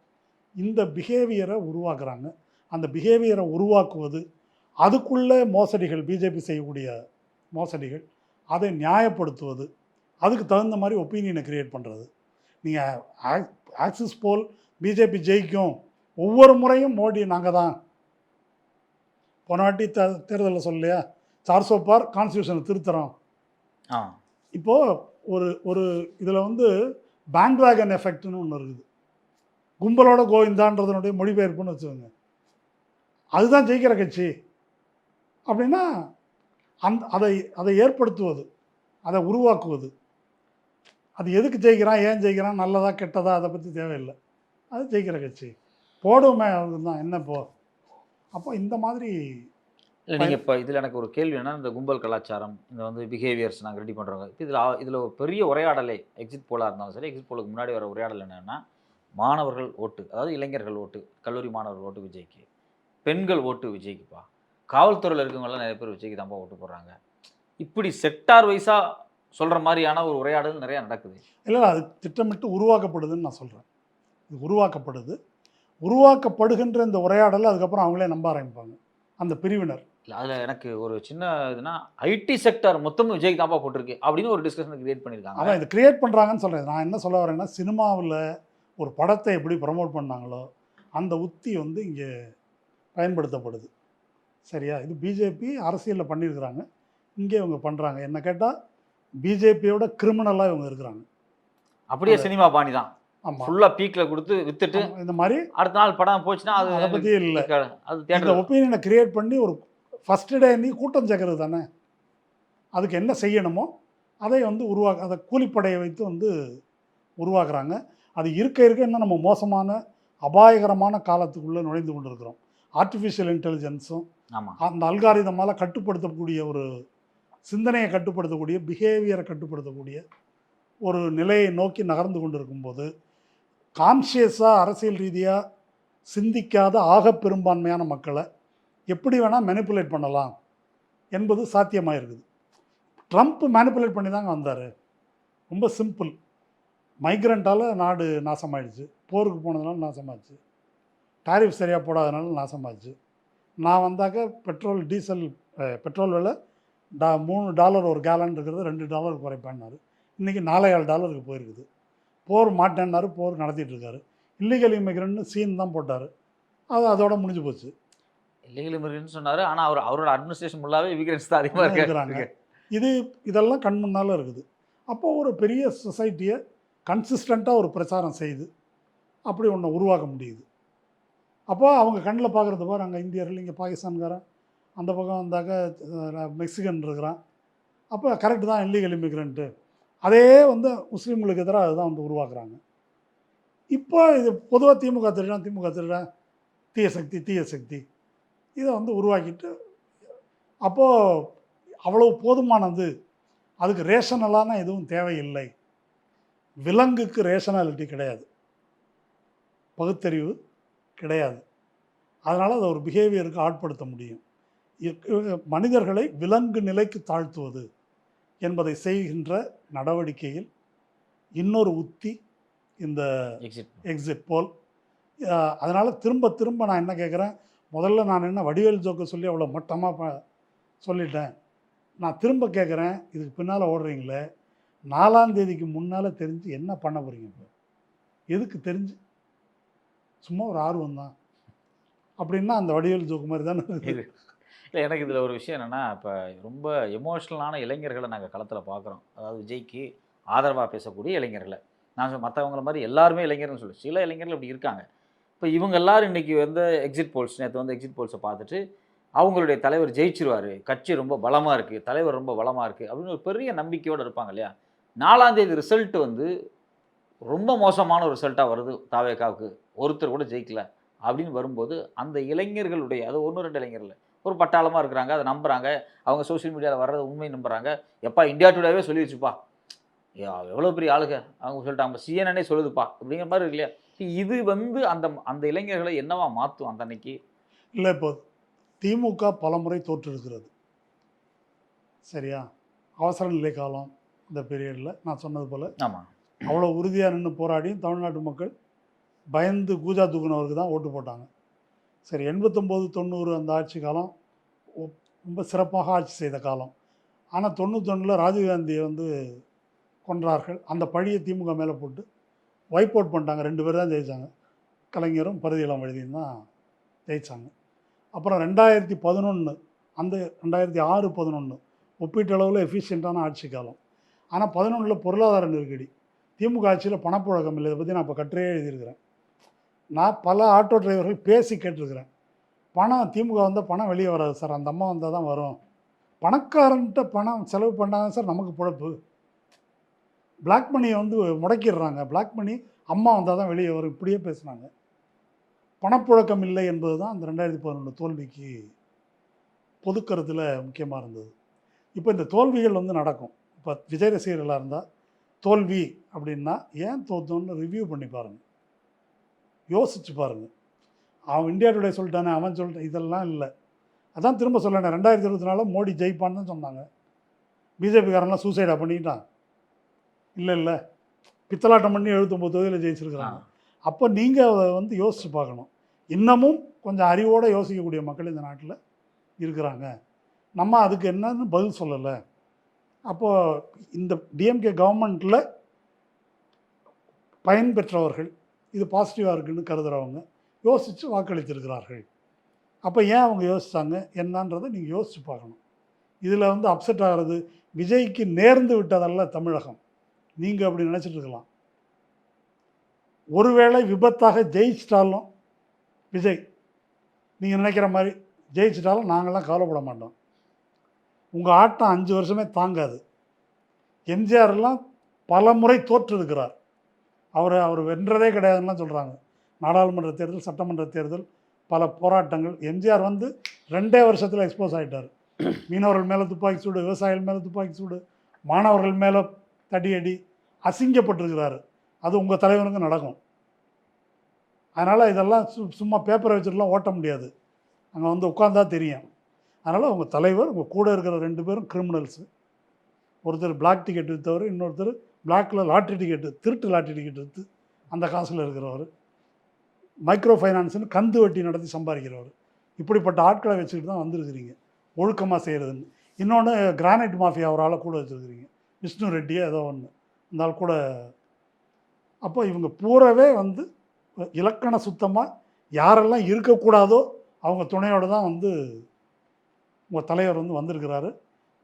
இந்த பிஹேவியரை உருவாக்குறாங்க. அந்த பிஹேவியரை உருவாக்குவது, அதுக்குள்ளே மோசடிகள், பிஜேபி செய்யக்கூடிய மோசடிகள், அதை நியாயப்படுத்துவது, அதுக்கு தகுந்த மாதிரி ஒப்பீனியனை கிரியேட் பண்ணுறது. நீங்கள் ஆக்சிஸ் போல் பிஜேபி ஜெயிக்கும், ஒவ்வொரு முறையும் மோடி நாங்கள் தான், போன வாட்டி தேர்தலில் சொல்லலையா, 400 பார் கான்ஸ்டியூஷனை திருத்துறோம். இப்போது ஒரு இதில் வந்து பேண்ட் வேகன் எஃபெக்ட்னு ஒன்று இருக்குது. கும்பலோட கோவிந்தான்றதனுடைய மொழிபெயர்ப்புன்னு வச்சுக்கோங்க. அதுதான் ஜெயிக்கிற கட்சி அப்படின்னா அதை ஏற்படுத்துவது, அதை உருவாக்குவது. அது எதுக்கு ஜெயிக்கிறான், ஏன் ஜெயிக்கிறான், நல்லதா கெட்டதா, அதை பற்றி தேவையில்லை. அது ஜெயிக்கிற கட்சி போடுமே, அதுதான் என்ன இப்போ. அப்போ இந்த மாதிரி இல்லை. நீங்கள் இப்போ இதில் எனக்கு ஒரு கேள்வி என்ன, இந்த கும்பல் கலாச்சாரம், இந்த வந்து பிஹேவியர்ஸ் நாங்கள் ரெடி பண்ணுறோங்க. இப்போ இதில் ஒரு பெரிய உரையாடலை, எக்ஸிட் போலாக இருந்தாலும் சரி, எக்ஸிட் போலுக்கு முன்னாடி வர உரையாடல் என்னென்னா, மாணவர்கள் ஓட்டு, அதாவது இளைஞர்கள் ஓட்டு, கல்லூரி மாணவர்கள் ஓட்டு விஜய்க்கு, பெண்கள் ஓட்டு விஜய்க்குப்பா, காவல்துறையில் இருக்கவங்களாம் நிறைய பேர் விஜய்க்கு தான்ப்பா ஓட்டு போடுறாங்க. இப்படி செக்டார் வைஸாக சொல்கிற மாதிரியான ஒரு உரையாடல் நிறையா நடக்குது. இல்லை, அது திட்டமிட்டு உருவாக்கப்படுதுன்னு நான் சொல்கிறேன். இது உருவாக்கப்படுகின்ற இந்த உரையாடலை அதுக்கப்புறம் அவங்களே நம்ப ஆரம்பிப்பாங்க, அந்த பிரிவினர். இல்லை, அதில் எனக்கு ஒரு சின்ன இதுனா, ஐடி செக்டார் மொத்தமும் விஜய்க்கு தான்ப்பா போட்டிருக்கு அப்படின்னு ஒரு டிஸ்கஷன் கிரியேட் பண்ணியிருக்காங்க. அதான் இது கிரியேட் பண்ணுறாங்கன்னு சொல்கிறேன். நான் என்ன சொல்ல வரேன்னா, சினிமாவில் ஒரு படத்தை எப்படி ப்ரமோட் பண்ணாங்களோ அந்த உத்தி வந்து இங்கே பயன்படுத்தப்படுது. சரியா? இது பிஜேபி அரசியலில் பண்ணியிருக்கிறாங்க, இங்கே இவங்க பண்ணுறாங்க. என்ன கேட்டால் பிஜேபியோட கிரிமினலாக இவங்க இருக்கிறாங்க. அப்படியே சினிமா பாணி தான். ஆமாம், ஃபுல்லாக பீக்கில் கொடுத்து வித்துட்டு இந்த மாதிரி அடுத்த நாள் படம் போச்சுன்னா அது அதை பற்றி இல்லை. அது இந்த ஒப்பீனியனை கிரியேட் பண்ணி ஒரு ஃபஸ்ட்டு டே நீ கூட்டம் சேர்க்கறது தானே. அதுக்கு என்ன செய்யணுமோ அதை வந்து அதை கூலிப்படையை வைத்து வந்து உருவாக்குறாங்க. அது இருக்க இருக்க இன்னும் நம்ம மோசமான அபாயகரமான காலத்துக்குள்ளே நுழைந்து கொண்டு இருக்கிறோம். ஆர்டிஃபிஷியல் இன்டெலிஜென்ஸும் ஆமா. அந்த அல்காரிதமால் கட்டுப்படுத்தக்கூடிய ஒரு சிந்தனையை கட்டுப்படுத்தக்கூடிய பிஹேவியரை கட்டுப்படுத்தக்கூடிய ஒரு நிலையை நோக்கி நகர்ந்து கொண்டு இருக்கும்போது கான்ஷியஸாக அரசியல் ரீதியாக சிந்திக்காத ஆக பெரும்பான்மையான மக்களை எப்படி வேணால் மேனிப்புலேட் பண்ணலாம் என்பது சாத்தியமாக இருக்குது. ட்ரம்ப் மேனிப்புலேட் பண்ணி தாங்க வந்தார். ரொம்ப சிம்பிள். மைக்ரண்ட்டால் நாடு நாசமாயிடுச்சு, போருக்கு போனதுனால நாசமாச்சு, டாரிஃப் சரியாக போடாதனால நாசமாச்சு. நான் வந்தாக்க பெட்ரோல் விலை $3 ஒரு கேலன் இருக்கிறது $2 குறைப்பேன்னாரு. இன்றைக்கி $4.7 போயிருக்குது. போர் மாட்டேன்னாரு, போர் நடத்திட்டு இருக்காரு. இல்லீகல் இமிக்ரெண்ட்னு சீன் தான் போட்டார். அது அதோட முடிஞ்சு போச்சு. இல்லீகல் இமிகிரன்ட்னு சொன்னார். ஆனால் அவரோட அட்மினிஸ்ட்ரேஷன் ஃபுல்லாகவே இமிகிரன்ட்ஸ் தான் அதிகமாக இருக்கிறாங்க. இதெல்லாம் கண் முன்னால் இருக்குது. அப்போது ஒரு பெரிய சொசைட்டியை கன்சிஸ்டண்ட்டாக ஒரு பிரச்சாரம் செய்து அப்படி ஒன்று உருவாக்க முடியுது. அப்போ அவங்க கண்ணில் பார்க்குறது பாரு, அங்கே இந்தியர்கள், இங்கே பாகிஸ்தான்காரன், அந்த பக்கம் வந்தாக்க மெக்சிகன் இருக்கிறான். அப்போ கரெக்டு தான் இல்லீகல் இமிக்ரெண்ட்டு. அதே முஸ்லீம்களுக்கு எதிராக அதுதான் உருவாக்குறாங்க. இப்போ இது பொதுவாக திமுக திருடன் தீய சக்தி இதை உருவாக்கிட்டு அப்போது அவ்வளவு போதுமானது. அதுக்கு ரேஷனலான எதுவும் தேவையில்லை. விலங்குக்கு ரேஷனாலிட்டி கிடையாது, பகுத்தறிவு கிடையாது. அதனால் அதை ஒரு பிஹேவியருக்கு ஆட்படுத்த முடியும். மனிதர்களை விலங்கு நிலைக்கு தாழ்த்துவது என்பதை செய்கின்ற நடவடிக்கையில் இன்னொரு உத்தி இந்த எக்ஸிட் போல். அதனால் திரும்ப நான் என்ன கேட்குறேன், முதல்ல நான் என்ன வடிவேல் ஜோக்கை சொல்லி அவ்வளோ மட்டமாக சொல்லிட்டேன். நான் திரும்ப கேட்குறேன், இதுக்கு பின்னால் ஓடுறீங்களே, 4ஆம் தேதிக்கு முன்னால் தெரிஞ்சு என்ன பண்ண போகிறீங்க? இப்போ எதுக்கு தெரிஞ்சு? சும்மா ஒரு ஆர்வம் தான் அப்படின்னா அந்த வடிவேல் ஜோக்கு மாதிரி தானே இருக்குது. இல்லை, எனக்கு இதில் ஒரு விஷயம் என்னென்னா, இப்போ ரொம்ப எமோஷ்னலான இளைஞர்களை நாங்கள் களத்தில் பார்க்குறோம். அதாவது விஜய்க்கு ஆதரவாக பேசக்கூடிய இளைஞர்களை. நான் மற்றவங்கள மாதிரி எல்லாருமே இளைஞர்னு சொல்லி சில இளைஞர்கள் இப்படி இருக்காங்க. இப்போ இவங்க எல்லாரும் இன்றைக்கி எக்ஸிட் போல்ஸ், நேற்று எக்ஸிட் போல்ஸை பார்த்துட்டு அவங்களுடைய தலைவர் ஜெயிச்சிருவார், கட்சி ரொம்ப பலமாக இருக்குது, தலைவர் ரொம்ப பலமாக இருக்குது அப்படின்னு ஒரு பெரிய நம்பிக்கையோடு இருப்பாங்க இல்லையா. 4ஆம் தேதி ரிசல்ட் ரொம்ப மோசமான ஒரு ரிசல்ட்டாக வருது, தாவேகாவுக்கு ஒருத்தர் கூட ஜெயிக்கல அப்படின்னு வரும்போது அந்த இளைஞர்களுடைய, அது 1-2 இளைஞர்கள் ஒரு பட்டாளமாக இருக்கிறாங்க, அதை நம்புகிறாங்க, அவங்க சோஷியல் மீடியாவில் வர்றது உண்மை நம்புகிறாங்க. எப்பா இந்தியா டுடேவே சொல்லிடுச்சுப்பா, எவ்வளோ பெரிய ஆளுங்க அவங்க சொல்லிட்டாங்க, CNN சொல்லுதுப்பா அப்படிங்கிற மாதிரி இருக்கு இல்லையா. இது அந்த அந்த இளைஞர்களை என்னவா மாற்றும் அந்த அன்னைக்கு? இல்லை, இப்போ திமுக பலமுறை தோற்றிருக்கிறது, சரியா? அவசர நிலை காலம் இந்த பீரியடில் நான் சொன்னது போல் ஆமாம், அவ்வளோ உறுதியாக நின்று போராடியும் தமிழ்நாட்டு மக்கள் பயந்து கூஜா தூக்குனவருக்கு தான் ஓட்டு போட்டாங்க. சரி, 89-90 அந்த ஆட்சி காலம் ரொம்ப சிறப்பாக ஆட்சி செய்த காலம். ஆனால் 91 ராஜீவ்காந்தியை கொன்றார்கள். அந்த பழியை திமுக மேலே போட்டு வைப் அவுட் பண்ணிட்டாங்க. 2 பேர் தான் ஜெயித்தாங்க, கலைஞரும் பரிதி இளம்வழுதியும் தான் ஜெயித்தாங்க. அப்புறம் 2011 அந்த 2006-11 ஒப்பீட்டளவில் எஃபிஷியண்ட்டான ஆட்சி காலம். ஆனால் 11 பொருளாதார நெருக்கடி, திமுக ஆட்சியில் பணப்புழக்கம் இல்லை. இதை பற்றி நான் இப்போ கட்டுரையே எழுதியிருக்கிறேன். நான் பல ஆட்டோ டிரைவர்கள் பேசி கேட்டிருக்கிறேன், பணம் திமுக வந்தால் பணம் வெளியே வராது சார், அந்த அம்மா வந்தால் தான் வரும், பணக்காரன்ட்ட பணம் செலவு பண்ணாதான் சார் நமக்கு பிழப்பு, பிளாக் மணியை முடக்கிடுறாங்க, பிளாக் மணி அம்மா வந்தால் தான் வெளியே வரும், இப்படியே பேசுனாங்க. பணப்புழக்கம் இல்லை என்பது தான் அந்த 2011 தோல்விக்கு பொதுக்கருத்தில் முக்கியமாக இருந்தது. இப்போ இந்த தோல்விகள் நடக்கும். இப்போ விஜய் ரசிகர்களாக இருந்தால் தோல்வி அப்படின்னா ஏன் தோத்தோன்னு ரிவ்யூ பண்ணி பாருங்கள், யோசிச்சு பாருங்கள். அவன் இந்தியா டுடே சொல்லிட்டானே, அவன் சொல்லிட்டான், இதெல்லாம் இல்லை. அதான் திரும்ப சொல்லணேன், 2024 மோடி ஜெயிப்பான்னு தான் சொன்னாங்க. பிஜேபிக்காரன்லாம் சூசைடாக பண்ணிக்கிட்டான். இல்லை, பித்தலாட்டம் பண்ணி 79 தொகுதியில் ஜெயிச்சிருக்கிறாங்க. அப்போ நீங்கள் அதை யோசித்து பார்க்கணும். இன்னமும் கொஞ்சம் அறிவோடு யோசிக்கக்கூடிய மக்கள் இந்த நாட்டில் இருக்கிறாங்க. நம்ம அதுக்கு என்னன்னு பதில் சொல்லலை. அப்போது இந்த டிஎம்கே கவர்மெண்ட்டில் பயன்பெற்றவர்கள் இது பாசிட்டிவாக இருக்குன்னு கருதுகிறவங்க யோசித்து வாக்களித்திருக்கிறார்கள். அப்போ ஏன் அவங்க யோசித்தாங்க என்னன்றதை நீங்கள் யோசித்து பார்க்கணும். இதில் அப்செட் ஆகிறது விஜய்க்கு நேர்ந்து விட்டதல்ல தமிழகம். நீங்கள் அப்படி நினச்சிட்டு இருக்கலாம். ஒருவேளை விபத்தாக ஜெயிச்சிட்டாலும் விஜய், நீங்கள் நினைக்கிற மாதிரி ஜெயிச்சிட்டாலும் நாங்கள்லாம் கவலைப்பட மாட்டோம். உங்கள் ஆட்டம் 5 வருஷமே தாங்காது. எம்ஜிஆர்லாம் பல முறை தோற்றிருக்கிறார். அவர் வென்றதே கிடையாதுன்னு சொல்கிறாங்க. நாடாளுமன்ற தேர்தல், சட்டமன்ற தேர்தல், பல போராட்டங்கள். எம்ஜிஆர் வந்து 2 வருஷத்தில் எக்ஸ்போஸ் ஆகிட்டார். மீனவர்கள் மேலே துப்பாக்கி சூடு, விவசாயிகள் மேலே துப்பாக்கி சூடு, மாணவர்கள் மேலே தடியடி, அசிங்கப்பட்டிருக்கிறாரு. அது உங்கள் தலைவனுக்கு நடக்கும். அதனால் இதெல்லாம் சும்மா பேப்பரை வச்சுட்டுலாம் ஓட்ட முடியாது. அங்கே வந்து உட்காந்தா தெரியும். அதனால் உங்கள் தலைவர், உங்கள் கூட இருக்கிற 2 பேரும் கிரிமினல்ஸு. ஒருத்தர் பிளாக் டிக்கெட் விற்றவர், இன்னொருத்தர் பிளாக்கில் லாட்ரி டிக்கெட்டு, திருட்டு லாட்ரி டிக்கெட் விற்று அந்த காசில் இருக்கிறவர், மைக்ரோ ஃபைனான்ஸ்னு கந்து வட்டி நடத்தி சம்பாதிக்கிறவர். இப்படிப்பட்ட ஆட்களை வச்சுக்கிட்டு தான் வந்திருக்கிறீங்க ஒழுக்கமாக செய்கிறதுன்னு. இன்னொன்று கிரானைட் மாஃபியா ஒரு ஆளை கூட வச்சுருக்கிறீங்க, விஷ்ணு ரெட்டியோ ஏதோ ஒன்று, இந்த ஆள் கூட. அப்போ இவங்க பூராவே வந்து இலக்கண சுத்தமாக யாரெல்லாம் இருக்கக்கூடாதோ அவங்க துணையோடு தான் வந்து உங்கள் தலைவர் வந்து வந்திருக்கிறாரு.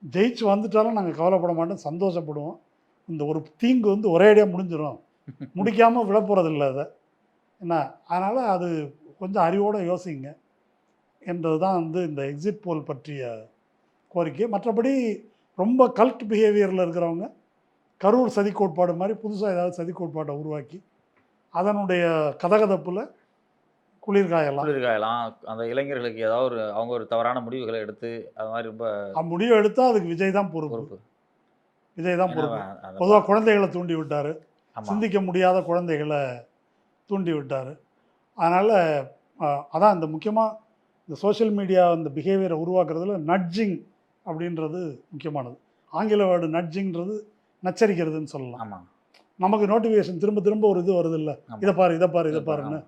ஜெயிச்சு வந்துட்டாலும் நாங்கள் கவலைப்பட மாட்டோம், சந்தோஷப்படுவோம். இந்த ஒரு தீங்கு வந்து ஒரேடியாக முடிஞ்சிடும், முடிக்காமல் விட போகிறதில்ல அதை என்ன. அதனால் அது கொஞ்சம் அறிவோடு யோசிங்க என்றது தான் வந்து இந்த எக்ஸிட் போல் பற்றிய கோரிக்கை. மற்றபடி ரொம்ப கல்ட் பிஹேவியரில் இருக்கிறவங்க கரூர் சதி கோட்பாடு மாதிரி புதுசாக ஏதாவது சதி கோட்பாட்டை உருவாக்கி அதனுடைய கதகதப்பில் குளிர்காயலாம். அந்த இளைஞர்களுக்கு ஏதாவது அவங்க ஒரு தவறான முடிவுகளை எடுத்து அது மாதிரி ரொம்ப முடிவு எடுத்தால் அதுக்கு விஜய் தான் பொறுப்பு. விஜய் தான் பொறுப்பு. பொதுவாக குழந்தைகளை தூண்டி விட்டார், சிந்திக்க முடியாத குழந்தைகளை தூண்டி விட்டார். அதனால் அதான் இந்த முக்கியமாக இந்த சோஷியல் மீடியா இந்த பிஹேவியரை உருவாக்குறதுல நட்ஜிங் அப்படின்றது முக்கியமானது. ஆங்கில வேர்டு நட்ஜிங்கிறது நச்சரிக்கிறதுன்னு சொல்லலாம். ஆமாம். நமக்கு நோட்டிஃபிகேஷன் திரும்ப திரும்ப ஒரு இது வருது இல்லை, இதை பாரு இதை பாரு இதை பாருன்னு.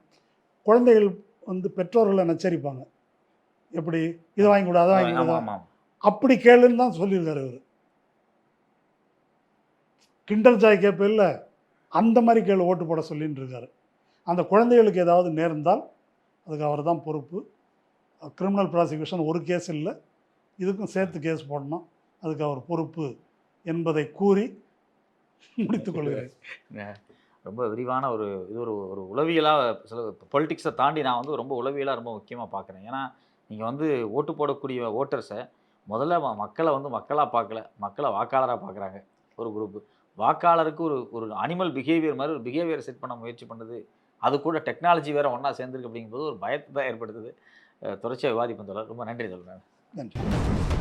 குழந்தைகள் வந்து பெற்றோர்களை நச்சரிப்பாங்க, எப்படி இதை வாங்கி கொடு அதை வாங்கி கொடு, அப்படி கேளுன்னு தான் சொல்லியிருக்காரு இவர். கிண்டல் ஜாய் கேட்ப இல்லை, அந்த மாதிரி கேளு ஓட்டு போட சொல்லின்னு இருக்காரு. அந்த குழந்தைகளுக்கு ஏதாவது நேர்ந்தால் அதுக்கு அவர் தான் பொறுப்பு. கிரிமினல் ப்ராசிக்யூஷன் ஒரு கேஸ் இல்லை, இதுக்கும் சேர்த்து கேஸ் போடணும், அதுக்கு அவர் பொறுப்பு என்பதை கூறி முடித்துக் கொள்கிறேன். ரொம்ப விரிவான இது ஒரு உளவியலாக சில பொலிட்டிக்ஸை தாண்டி நான் வந்து ரொம்ப உளவியலாக ரொம்ப முக்கியமாக பார்க்குறேன். ஏன்னா நீங்கள் வந்து ஓட்டு போடக்கூடிய ஓட்டர்ஸை முதல்ல மக்களை வந்து மக்களாக பார்க்கல, மக்களை வாக்காளராக பார்க்குறாங்க ஒரு குரூப்பு. வாக்காளருக்கு ஒரு அனிமல் பிஹேவியர் மாதிரி ஒரு பிஹேவியர் செட் பண்ண முயற்சி பண்ணுது. அது கூட டெக்னாலஜி வேறு ஒன்றா சேர்ந்துருக்கு அப்படிங்கும்போது ஒரு பயத்தை தான் ஏற்படுத்துது. தொடர்ச்சியாக விவாதிப்போம் தோழர். ரொம்ப நன்றி தோழர். நன்றி.